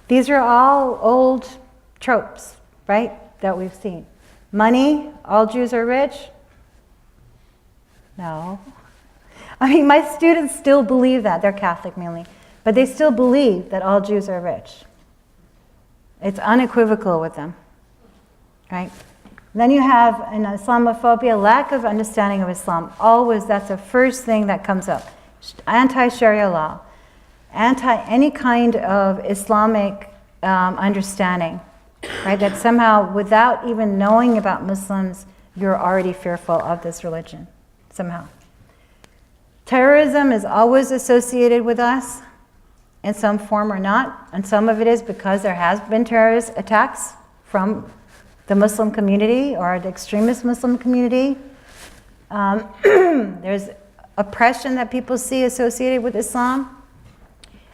These are all old tropes, right, that we've seen. Money, all Jews are rich? No. I mean, my students still believe that. They're Catholic mainly. But they still believe that all Jews are rich. It's unequivocal with them. Right? Then you have in Islamophobia, lack of understanding of Islam. Always, that's the first thing that comes up. Anti-Sharia law, anti any kind of Islamic understanding, right? That somehow, without even knowing about Muslims, you're already fearful of this religion, somehow. Terrorism is always associated with us in some form or not, and some of it is because there has been terrorist attacks from the Muslim community or the extremist Muslim community. There's oppression that people see associated with Islam,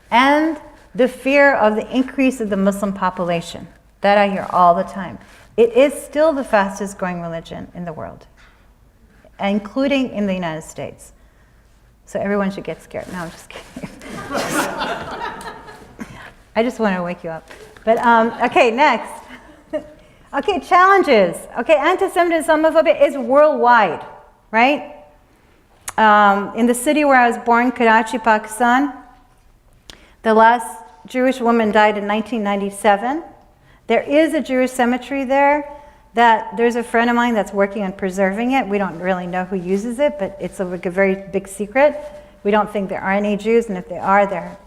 and the fear of the increase of the Muslim population. That I hear all the time. It is still the fastest growing religion in the world, including in the United States. So everyone should get scared. No, I'm just kidding. I just want to wake you up. But okay, next. Okay, challenges. Okay, anti-Semitism, Islamophobia is worldwide, right? In the city where I was born, Karachi, Pakistan, the last Jewish woman died in 1997. There is a Jewish cemetery there that there's a friend of mine that's working on preserving it. We don't really know who uses it, but it's like a very big secret. We don't think there are any Jews, and if they are, they're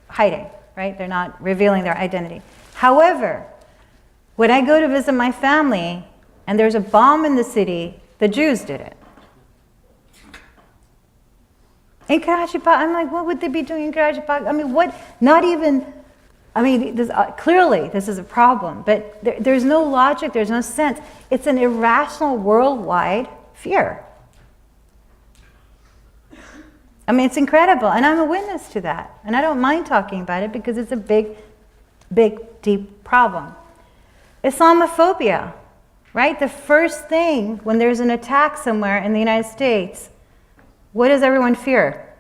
hiding, right? They're not revealing their identity. However, when I go to visit my family and there's a bomb in the city, the Jews did it. In Karachi, I'm like, what would they be doing in Karachi? I mean, what? Not even. I mean, clearly this is a problem, but there's no logic, there's no sense. It's an irrational worldwide fear. I mean, it's incredible, and I'm a witness to that. And I don't mind talking about it because it's a big, big, deep problem. Islamophobia, right? The first thing when there's an attack somewhere in the United States, what does everyone fear?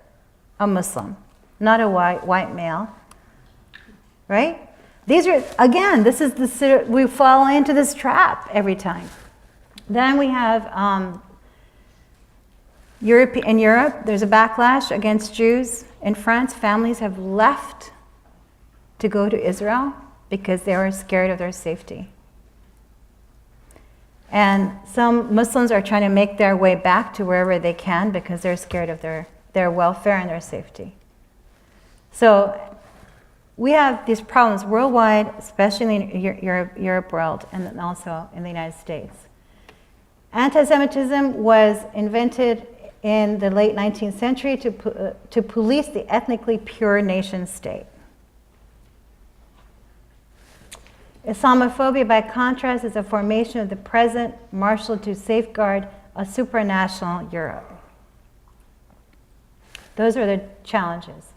A Muslim, not a white male, right? These are, again, this is the, we fall into this trap every time. Then we have in Europe, there's a backlash against Jews. In France, families have left to go to Israel because they were scared of their safety. And some Muslims are trying to make their way back to wherever they can because they're scared of their welfare and their safety. So we have these problems worldwide, especially in Europe world, and then also in the United States. Antisemitism was invented in the late 19th century to police the ethnically pure nation state. Islamophobia, by contrast, is a formation of the present marshaled to safeguard a supranational Europe. Those are the challenges.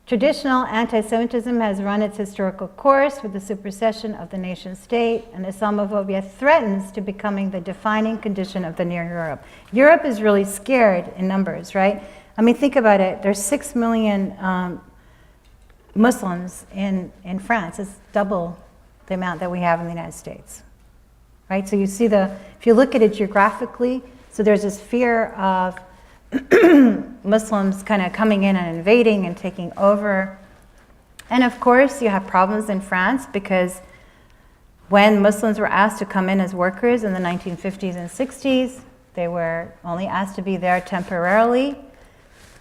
Traditional anti-Semitism has run its historical course with the supersession of the nation state, and Islamophobia threatens to becoming the defining condition of the near Europe. Europe is really scared in numbers, right? I mean, think about it. There's 6 million Muslims in France. It's double the amount that we have in the United States, right? So you see if you look at it geographically, so there's this fear of Muslims kind of coming in and invading and taking over. And of course, you have problems in France because when Muslims were asked to come in as workers in the 1950s and 60s, they were only asked to be there temporarily,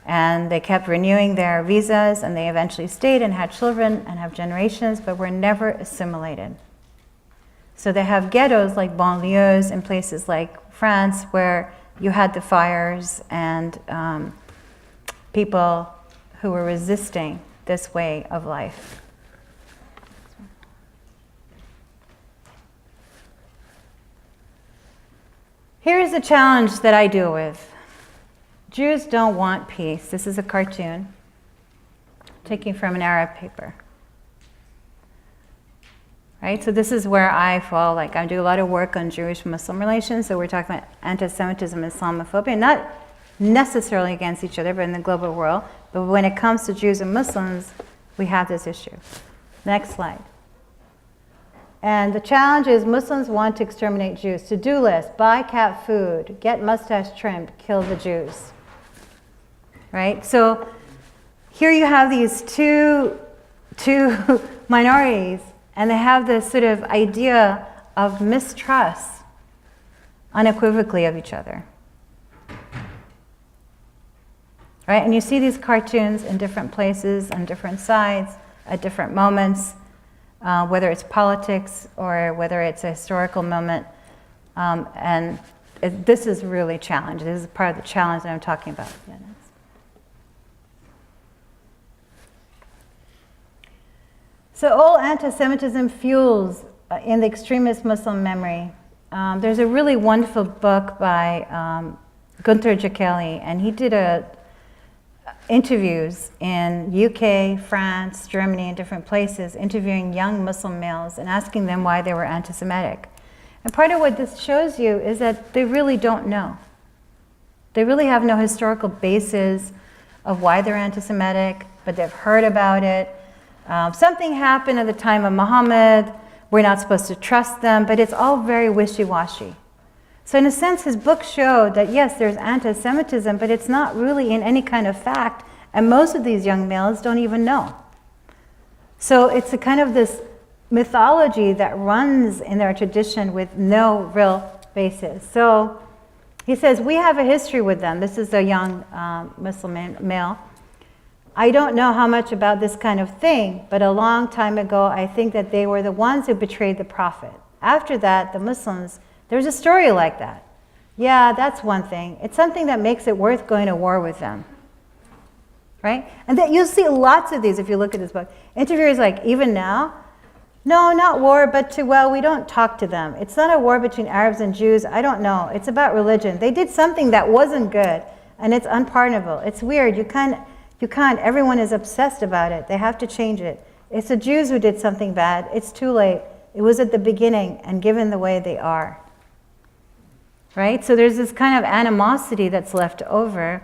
and they kept renewing their visas, and they eventually stayed and had children and have generations, but were never assimilated. So they have ghettos like banlieues in places like France where you had the fires and people who were resisting this way of life. Here's a challenge that I deal with. Jews don't want peace. This is a cartoon taken from an Arab paper. Right? So this is where I fall. Like, I do a lot of work on Jewish-Muslim relations, so we're talking about anti-Semitism and Islamophobia, not necessarily against each other, but in the global world. But when it comes to Jews and Muslims, we have this issue. Next slide. And the challenge is Muslims want to exterminate Jews. To-do list: buy cat food, get mustache trimmed, kill the Jews. Right? So here you have these two minorities, and they have this sort of idea of mistrust unequivocally of each other. Right? And you see these cartoons in different places, on different sides, at different moments, whether it's politics or whether it's a historical moment. And this is really challenging. This is part of the challenge that I'm talking about. Yeah, so all anti-Semitism fuels in the extremist Muslim memory. There's a really wonderful book by Gunther Jekeli, and he did interviews in UK, France, Germany, and different places, interviewing young Muslim males and asking them why they were anti-Semitic. And part of what this shows you is that they really don't know. They really have no historical basis of why they're anti-Semitic, but they've heard about it. Something happened at the time of Muhammad. We're not supposed to trust them, but it's all very wishy-washy. So in a sense, his book showed that yes, there's anti-Semitism, but it's not really in any kind of fact, and most of these young males don't even know. So it's a kind of this mythology that runs in their tradition with no real basis. So he says, we have a history with them. This is a young Muslim male. I don't know how much about this kind of thing, but a long time ago, I think that they were the ones who betrayed the Prophet. After that, the Muslims, there's a story like that. Yeah, that's one thing. It's something that makes it worth going to war with them. Right? And that you'll see lots of these if you look at this book. Interviewers like, even now? No, not war, but we don't talk to them. It's not a war between Arabs and Jews. I don't know. It's about religion. They did something that wasn't good. and it's unpardonable. It's weird. You can't. Everyone is obsessed about it. They have to change it. It's the Jews who did something bad. It's too late. It was at the beginning and given the way they are. Right? So there's this kind of animosity that's left over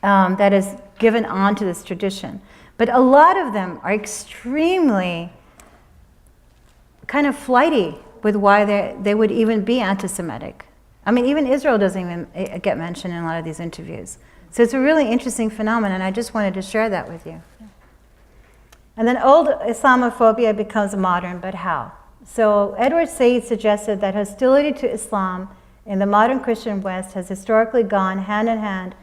that is given on to this tradition. But a lot of them are extremely kind of flighty with why they would even be anti-Semitic. I mean, even Israel doesn't even get mentioned in a lot of these interviews. So it's a really interesting phenomenon, and I just wanted to share that with you. And then old Islamophobia becomes modern, but how? So Edward Said suggested that hostility to Islam in the modern Christian West has historically gone hand in hand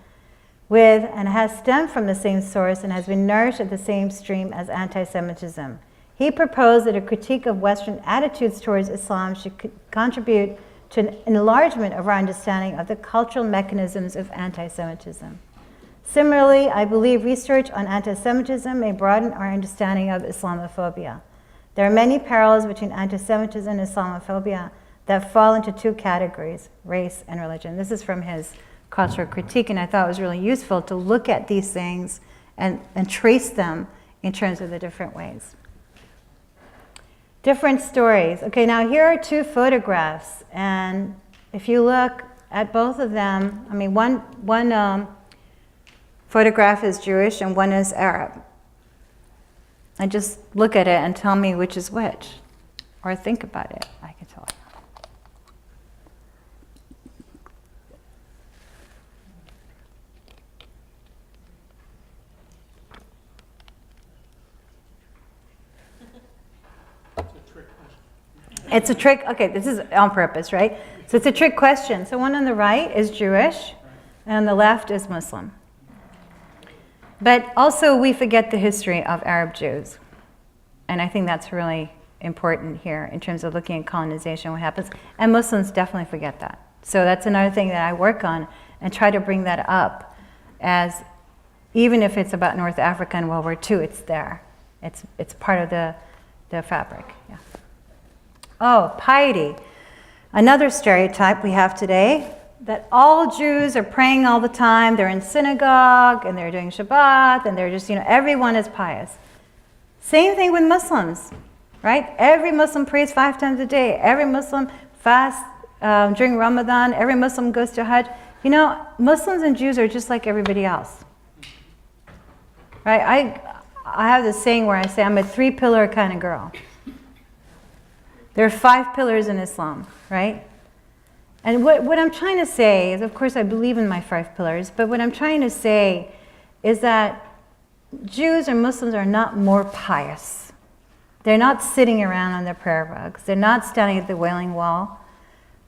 with and has stemmed from the same source and has been nourished at the same stream as anti-Semitism. He proposed that a critique of Western attitudes towards Islam should contribute to an enlargement of our understanding of the cultural mechanisms of anti-Semitism. Similarly, I believe research on anti-Semitism may broaden our understanding of Islamophobia. There are many parallels between anti-Semitism and Islamophobia that fall into two categories, race and religion. This is from his cultural critique, and I thought it was really useful to look at these things and trace them in terms of the different ways. Different stories. Okay, now here are two photographs, and if you look at both of them, I mean, one photograph is Jewish and one is Arab. And just look at it and tell me which is which, or think about it. I can tell you. It's a trick. Okay, this is on purpose, right? So it's a trick question. So one on the right is Jewish, and on the left is Muslim. But also we forget the history of Arab Jews. And I think that's really important here in terms of looking at colonization, what happens. And Muslims definitely forget that. So that's another thing that I work on and try to bring that up as, even if it's about North Africa and World War II, it's there. It's part of the fabric, yeah. Oh, piety. Another stereotype we have today, that all Jews are praying all the time, they're in synagogue, and they're doing Shabbat, and they're just, everyone is pious. Same thing with Muslims, right? Every Muslim prays 5 times a day. Every Muslim fasts during Ramadan. Every Muslim goes to Hajj. Muslims and Jews are just like everybody else, right? I have this saying where I say I'm a 3-pillar kind of girl. There are 5 pillars in Islam, right? And what I'm trying to say is, of course, I believe in my 5 pillars, but what I'm trying to say is that Jews or Muslims are not more pious. They're not sitting around on their prayer rugs. They're not standing at the Wailing Wall,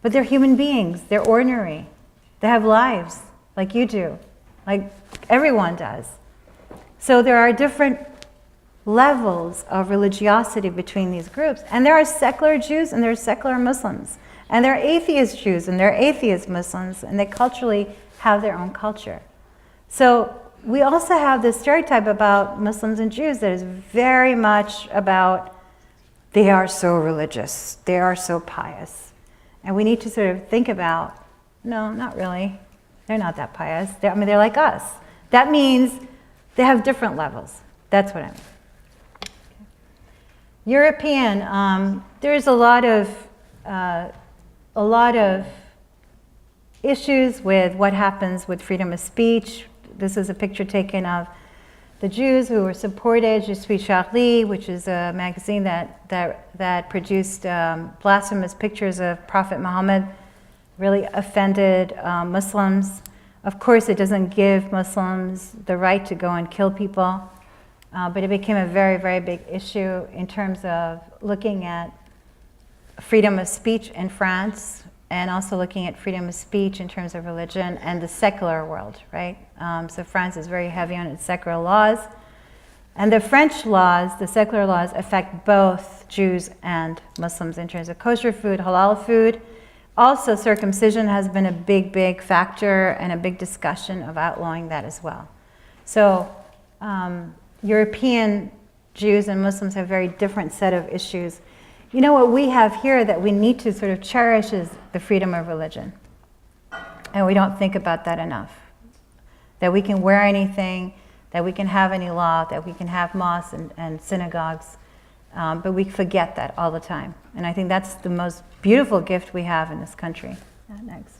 but they're human beings. They're ordinary. They have lives like you do, like everyone does. So there are different levels of religiosity between these groups. And there are secular Jews and there are secular Muslims. And there are atheist Jews and there are atheist Muslims, and they culturally have their own culture. So we also have this stereotype about Muslims and Jews that is very much about they are so religious, they are so pious. And we need to sort of think about, no, not really. They're not that pious. They're like us. That means they have different levels. That's what I mean. European, there's a lot of issues with what happens with freedom of speech. This is a picture taken of the Jews who were supported, Je suis Charlie, which is a magazine that produced blasphemous pictures of Prophet Muhammad, really offended Muslims. Of course, it doesn't give Muslims the right to go and kill people. But it became a very, very big issue in terms of looking at freedom of speech in France, and also looking at freedom of speech in terms of religion and the secular world, right? So France is very heavy on its secular laws. And the French laws, the secular laws, affect both Jews and Muslims in terms of kosher food, halal food. Also, circumcision has been a big, big factor and a big discussion of outlawing that as well. So, European Jews and Muslims have a very different set of issues. What we have here that we need to sort of cherish is the freedom of religion. And we don't think about that enough. that we can wear anything, that we can have any law, that we can have mosques and synagogues. But we forget that all the time. And I think that's the most beautiful gift we have in this country. Next.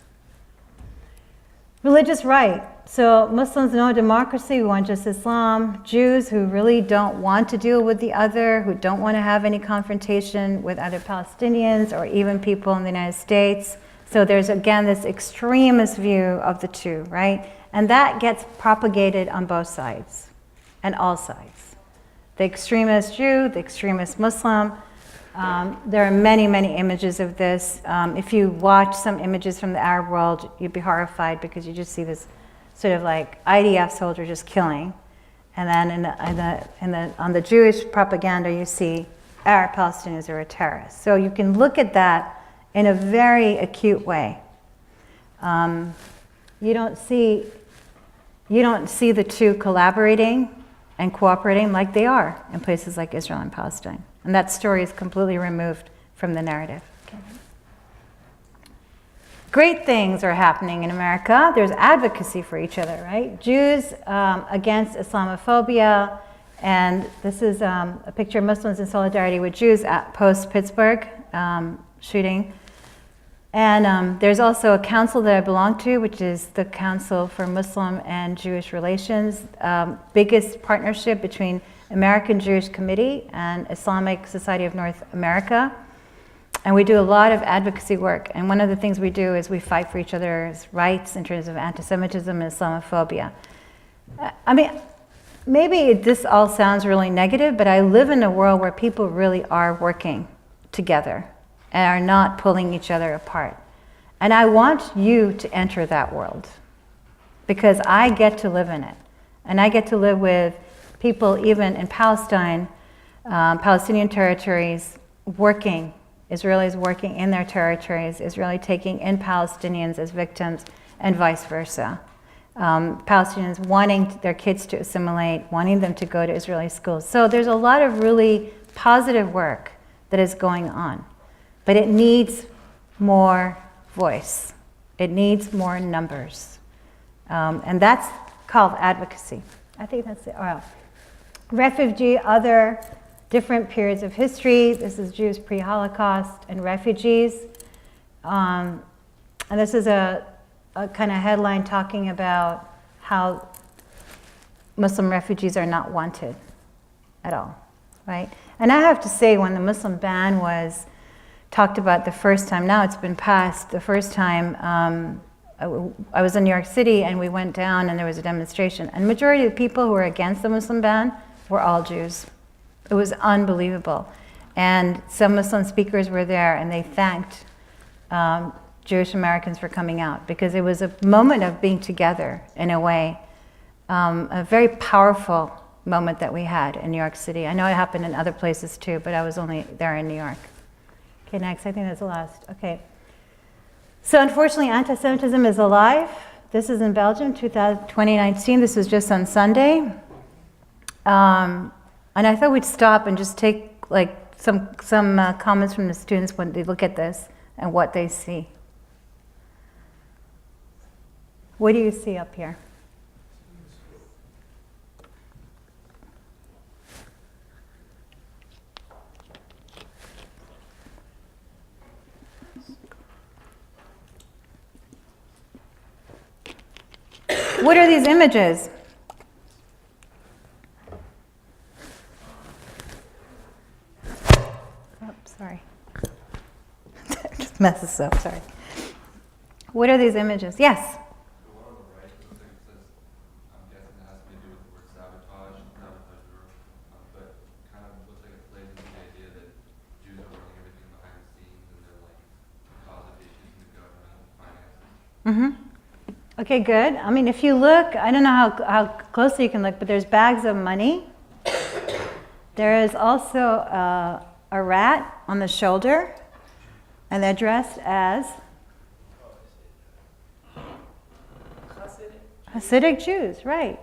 Religious right. So Muslims, no democracy, we want just Islam. Jews who really don't want to deal with the other, who don't want to have any confrontation with other Palestinians or even people in the United States. So there's, again, this extremist view of the two, right? And that gets propagated on both sides and all sides. The extremist Jew, the extremist Muslim. There are many, many images of this. If you watch some images from the Arab world, you'd be horrified because you just see this sort of like IDF soldier just killing. And then on the Jewish propaganda, you see Arab Palestinians are a terrorist. So you can look at that in a very acute way. You don't see the two collaborating and cooperating like they are in places like Israel and Palestine. And that story is completely removed from the narrative. Okay. Great things are happening in America. There's advocacy for each other, right? Jews against Islamophobia. And this is a picture of Muslims in solidarity with Jews at post-Pittsburgh shooting. And there's also a council that I belong to, which is the Council for Muslim and Jewish Relations, biggest partnership between American Jewish Committee and Islamic Society of North America. And we do a lot of advocacy work. And one of the things we do is we fight for each other's rights in terms of antisemitism and Islamophobia. I mean, maybe this all sounds really negative, but I live in a world where people really are working together and are not pulling each other apart. And I want you to enter that world because I get to live in it. And I get to live with people even in Palestine, Palestinian territories, working, Israelis working in their territories, Israeli taking in Palestinians as victims, and vice versa. Palestinians wanting their kids to assimilate, wanting them to go to Israeli schools. So there's a lot of really positive work that is going on. But it needs more voice. It needs more numbers. And that's called advocacy. I think that's it. Oh. Refugee, other different periods of history. This is Jews pre-Holocaust and refugees. And this is a kind of headline talking about how Muslim refugees are not wanted at all, right? And I have to say, when the Muslim ban was talked about the first time, now it's been passed, the first time I was in New York City and we went down and there was a demonstration. And the majority of the people who were against the Muslim ban were all Jews. It was unbelievable. And some Muslim speakers were there and they thanked Jewish Americans for coming out because it was a moment of being together in a way, a very powerful moment that we had in New York City. I know it happened in other places too, but I was only there in New York. Okay, next, I think that's the last. Okay. So unfortunately, anti-Semitism is alive. This is in Belgium, 2019. This was just on Sunday. And I thought we'd stop and just take like some comments from the students when they look at this and what they see. What do you see up here? What are these images? Oh, sorry. Just mess this up, sorry. What are these images? Yes? The one on the right, looks like it says, I'm guessing it has to do with the word saboteur, but kind of looks like it plays into the idea that Jews are running everything behind the scenes and they're like causing issues in the government and finances. Mm-hmm. Okay, good. I mean, if you look, I don't know how closely you can look, but there's bags of money. There is also a rat on the shoulder, and they're dressed as Hasidic Jews, right.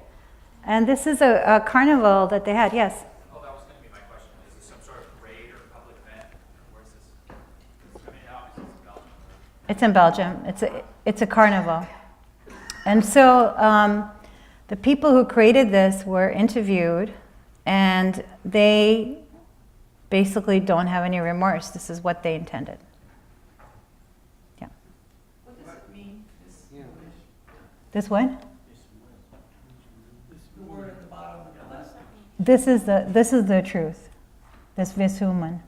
And this is a carnival that they had, yes? Oh, that was going to be my question. Is this some sort of parade or public event? Where's this? I mean, obviously it's in Belgium. It's in Belgium. It's a carnival. And so The people who created this were interviewed, and they basically don't have any remorse. This is what they intended. Yeah. What does it mean? This what? The word at the bottom of the list. This is the truth. This vishuman.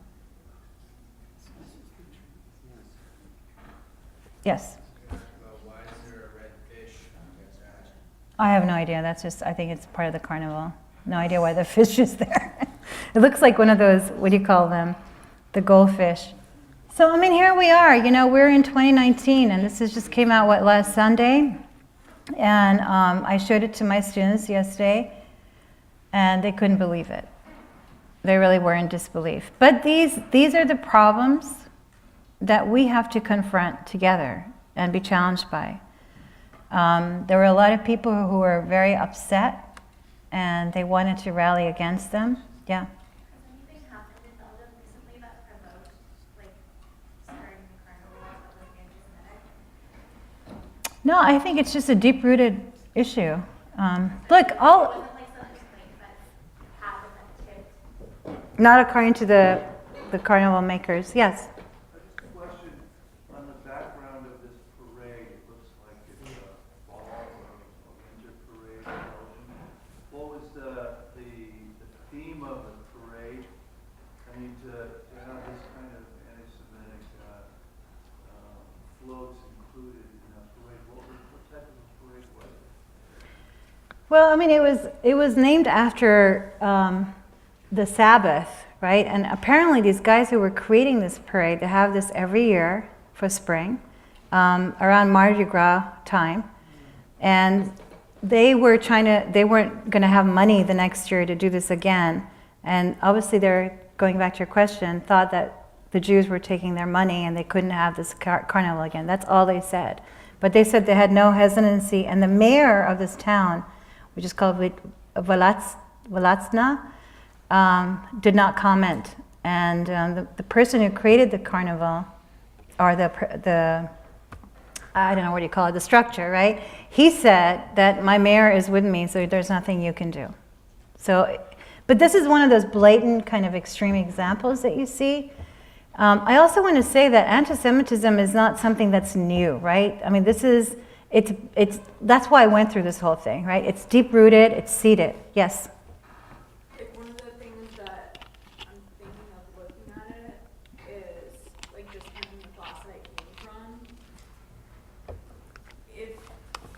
Yes. Why is there a red fish? I have no idea. That's just, I think it's part of the carnival. No idea why the fish is there. It looks like one of those, what do you call them? The goldfish. So, I mean, here we are. You know, we're in 2019, and this just came out, last Sunday? And I showed it to my students yesterday, and they couldn't believe it. They really were in disbelief. But these are the problems that we have to confront together and be challenged by. There were a lot of people who were very upset, and they wanted to rally against them. Yeah. Has anything happened in Belgium recently that provoked, like, starting the carnival that was anti-Semitic? No, I think it's just a deep-rooted issue. Look, It wasn't like something that happened that tipped. not according to the carnival makers. Yes. Just a question, on the background of this parade, it looks like it's a fall or a winter parade in Belgium. What was the theme of the parade? I mean, to have this kind of anti-Semitic floats included in a parade, what type of a parade was it? Well, I mean, it was named after the Sabbath, right? And apparently, these guys who were creating this parade, they have this every year for spring, around Mardi Gras time, and they weren't going to have money the next year to do this again. And obviously, they're going back to your question, thought that the Jews were taking their money and they couldn't have this carnival again. That's all they said. But they said they had no hesitancy, and the mayor of this town, which is called Valatsna, did not comment. And the person who created the carnival, or the I don't know what you call it, the structure, right? He said that my mayor is with me, so there's nothing you can do. So, but this is one of those blatant kind of extreme examples that you see. I also want to say that anti-Semitism is not something that's new, right? I mean, that's why I went through this whole thing, right? It's deep-rooted, it's seated. Yes? Like, one of the things that I'm thinking of looking at it is, like, just kind of the class that I came from.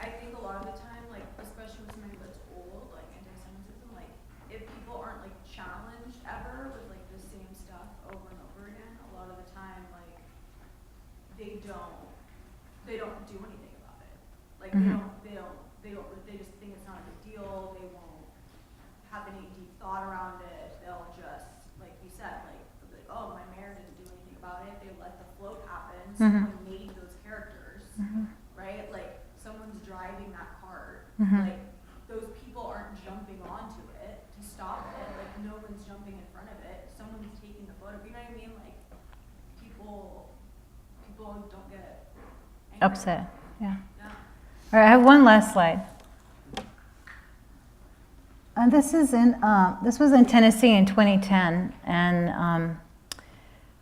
I think a lot of the time, like, especially with something that's old, like anti-Semitism, like, if people aren't, like, challenged ever with, like, the same stuff over and over again, a lot of the time, like, they don't do anything about it. Like, they just think it's not a big deal. They won't have any deep thought around it. They'll just, like you said, like, oh, my mayor didn't do anything about it. They let the float happen. Someone made those characters, right? Like, someone's driving that cart. Like, those people aren't jumping onto it to stop it. Like, no one's jumping in front of it. Someone's taking the photo. You know what I mean? Like, people don't get angry. Upset. Yeah. Yeah. All right, I have one last slide. This was in Tennessee in 2010, and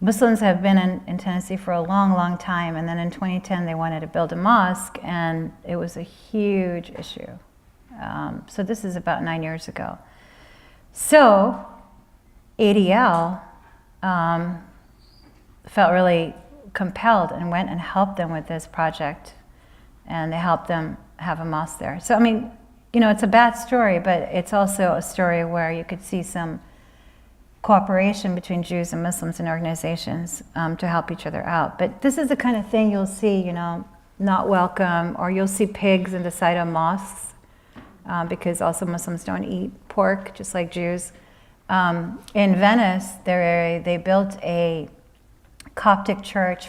Muslims have been in Tennessee for a long, long time, and then in 2010 they wanted to build a mosque, and it was a huge issue. So this is about 9 years ago. So ADL felt really compelled and went and helped them with this project, and they helped them have a mosque there. So, I mean, you know, it's a bad story, but it's also a story where you could see some cooperation between Jews and Muslims and organizations to help each other out. But this is the kind of thing you'll see, you know, not welcome, or you'll see pigs in the side of mosques, because also Muslims don't eat pork, just like Jews. In Venice, they built a Coptic church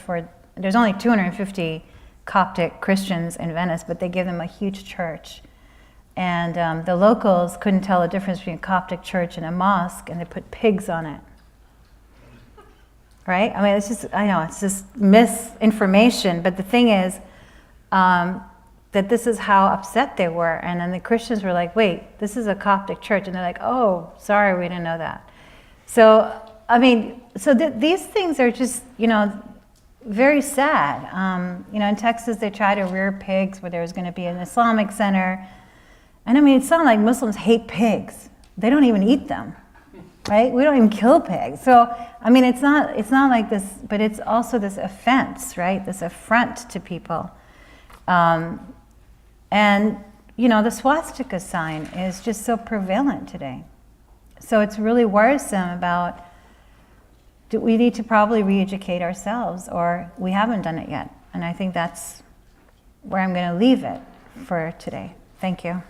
there's only 250 Coptic Christians in Venice, but they give them a huge church. And the locals couldn't tell the difference between a Coptic church and a mosque, and they put pigs on it. Right? I mean, it's just misinformation, but the thing is, that this is how upset they were. And then the Christians were like, wait, this is a Coptic church. And they're like, oh, sorry, we didn't know that. So, I mean, so these things are just, you know, very sad. You know, in Texas, they try to rear pigs where there was going to be an Islamic center. And I mean, it's not like Muslims hate pigs. They don't even eat them, right? We don't even kill pigs. So, I mean, it's not like this, but it's also this offense, right? This affront to people. And, you know, the swastika sign is just so prevalent today. So it's really worrisome about, we need to probably re-educate ourselves, or we haven't done it yet. And I think that's where I'm going to leave it for today. Thank you.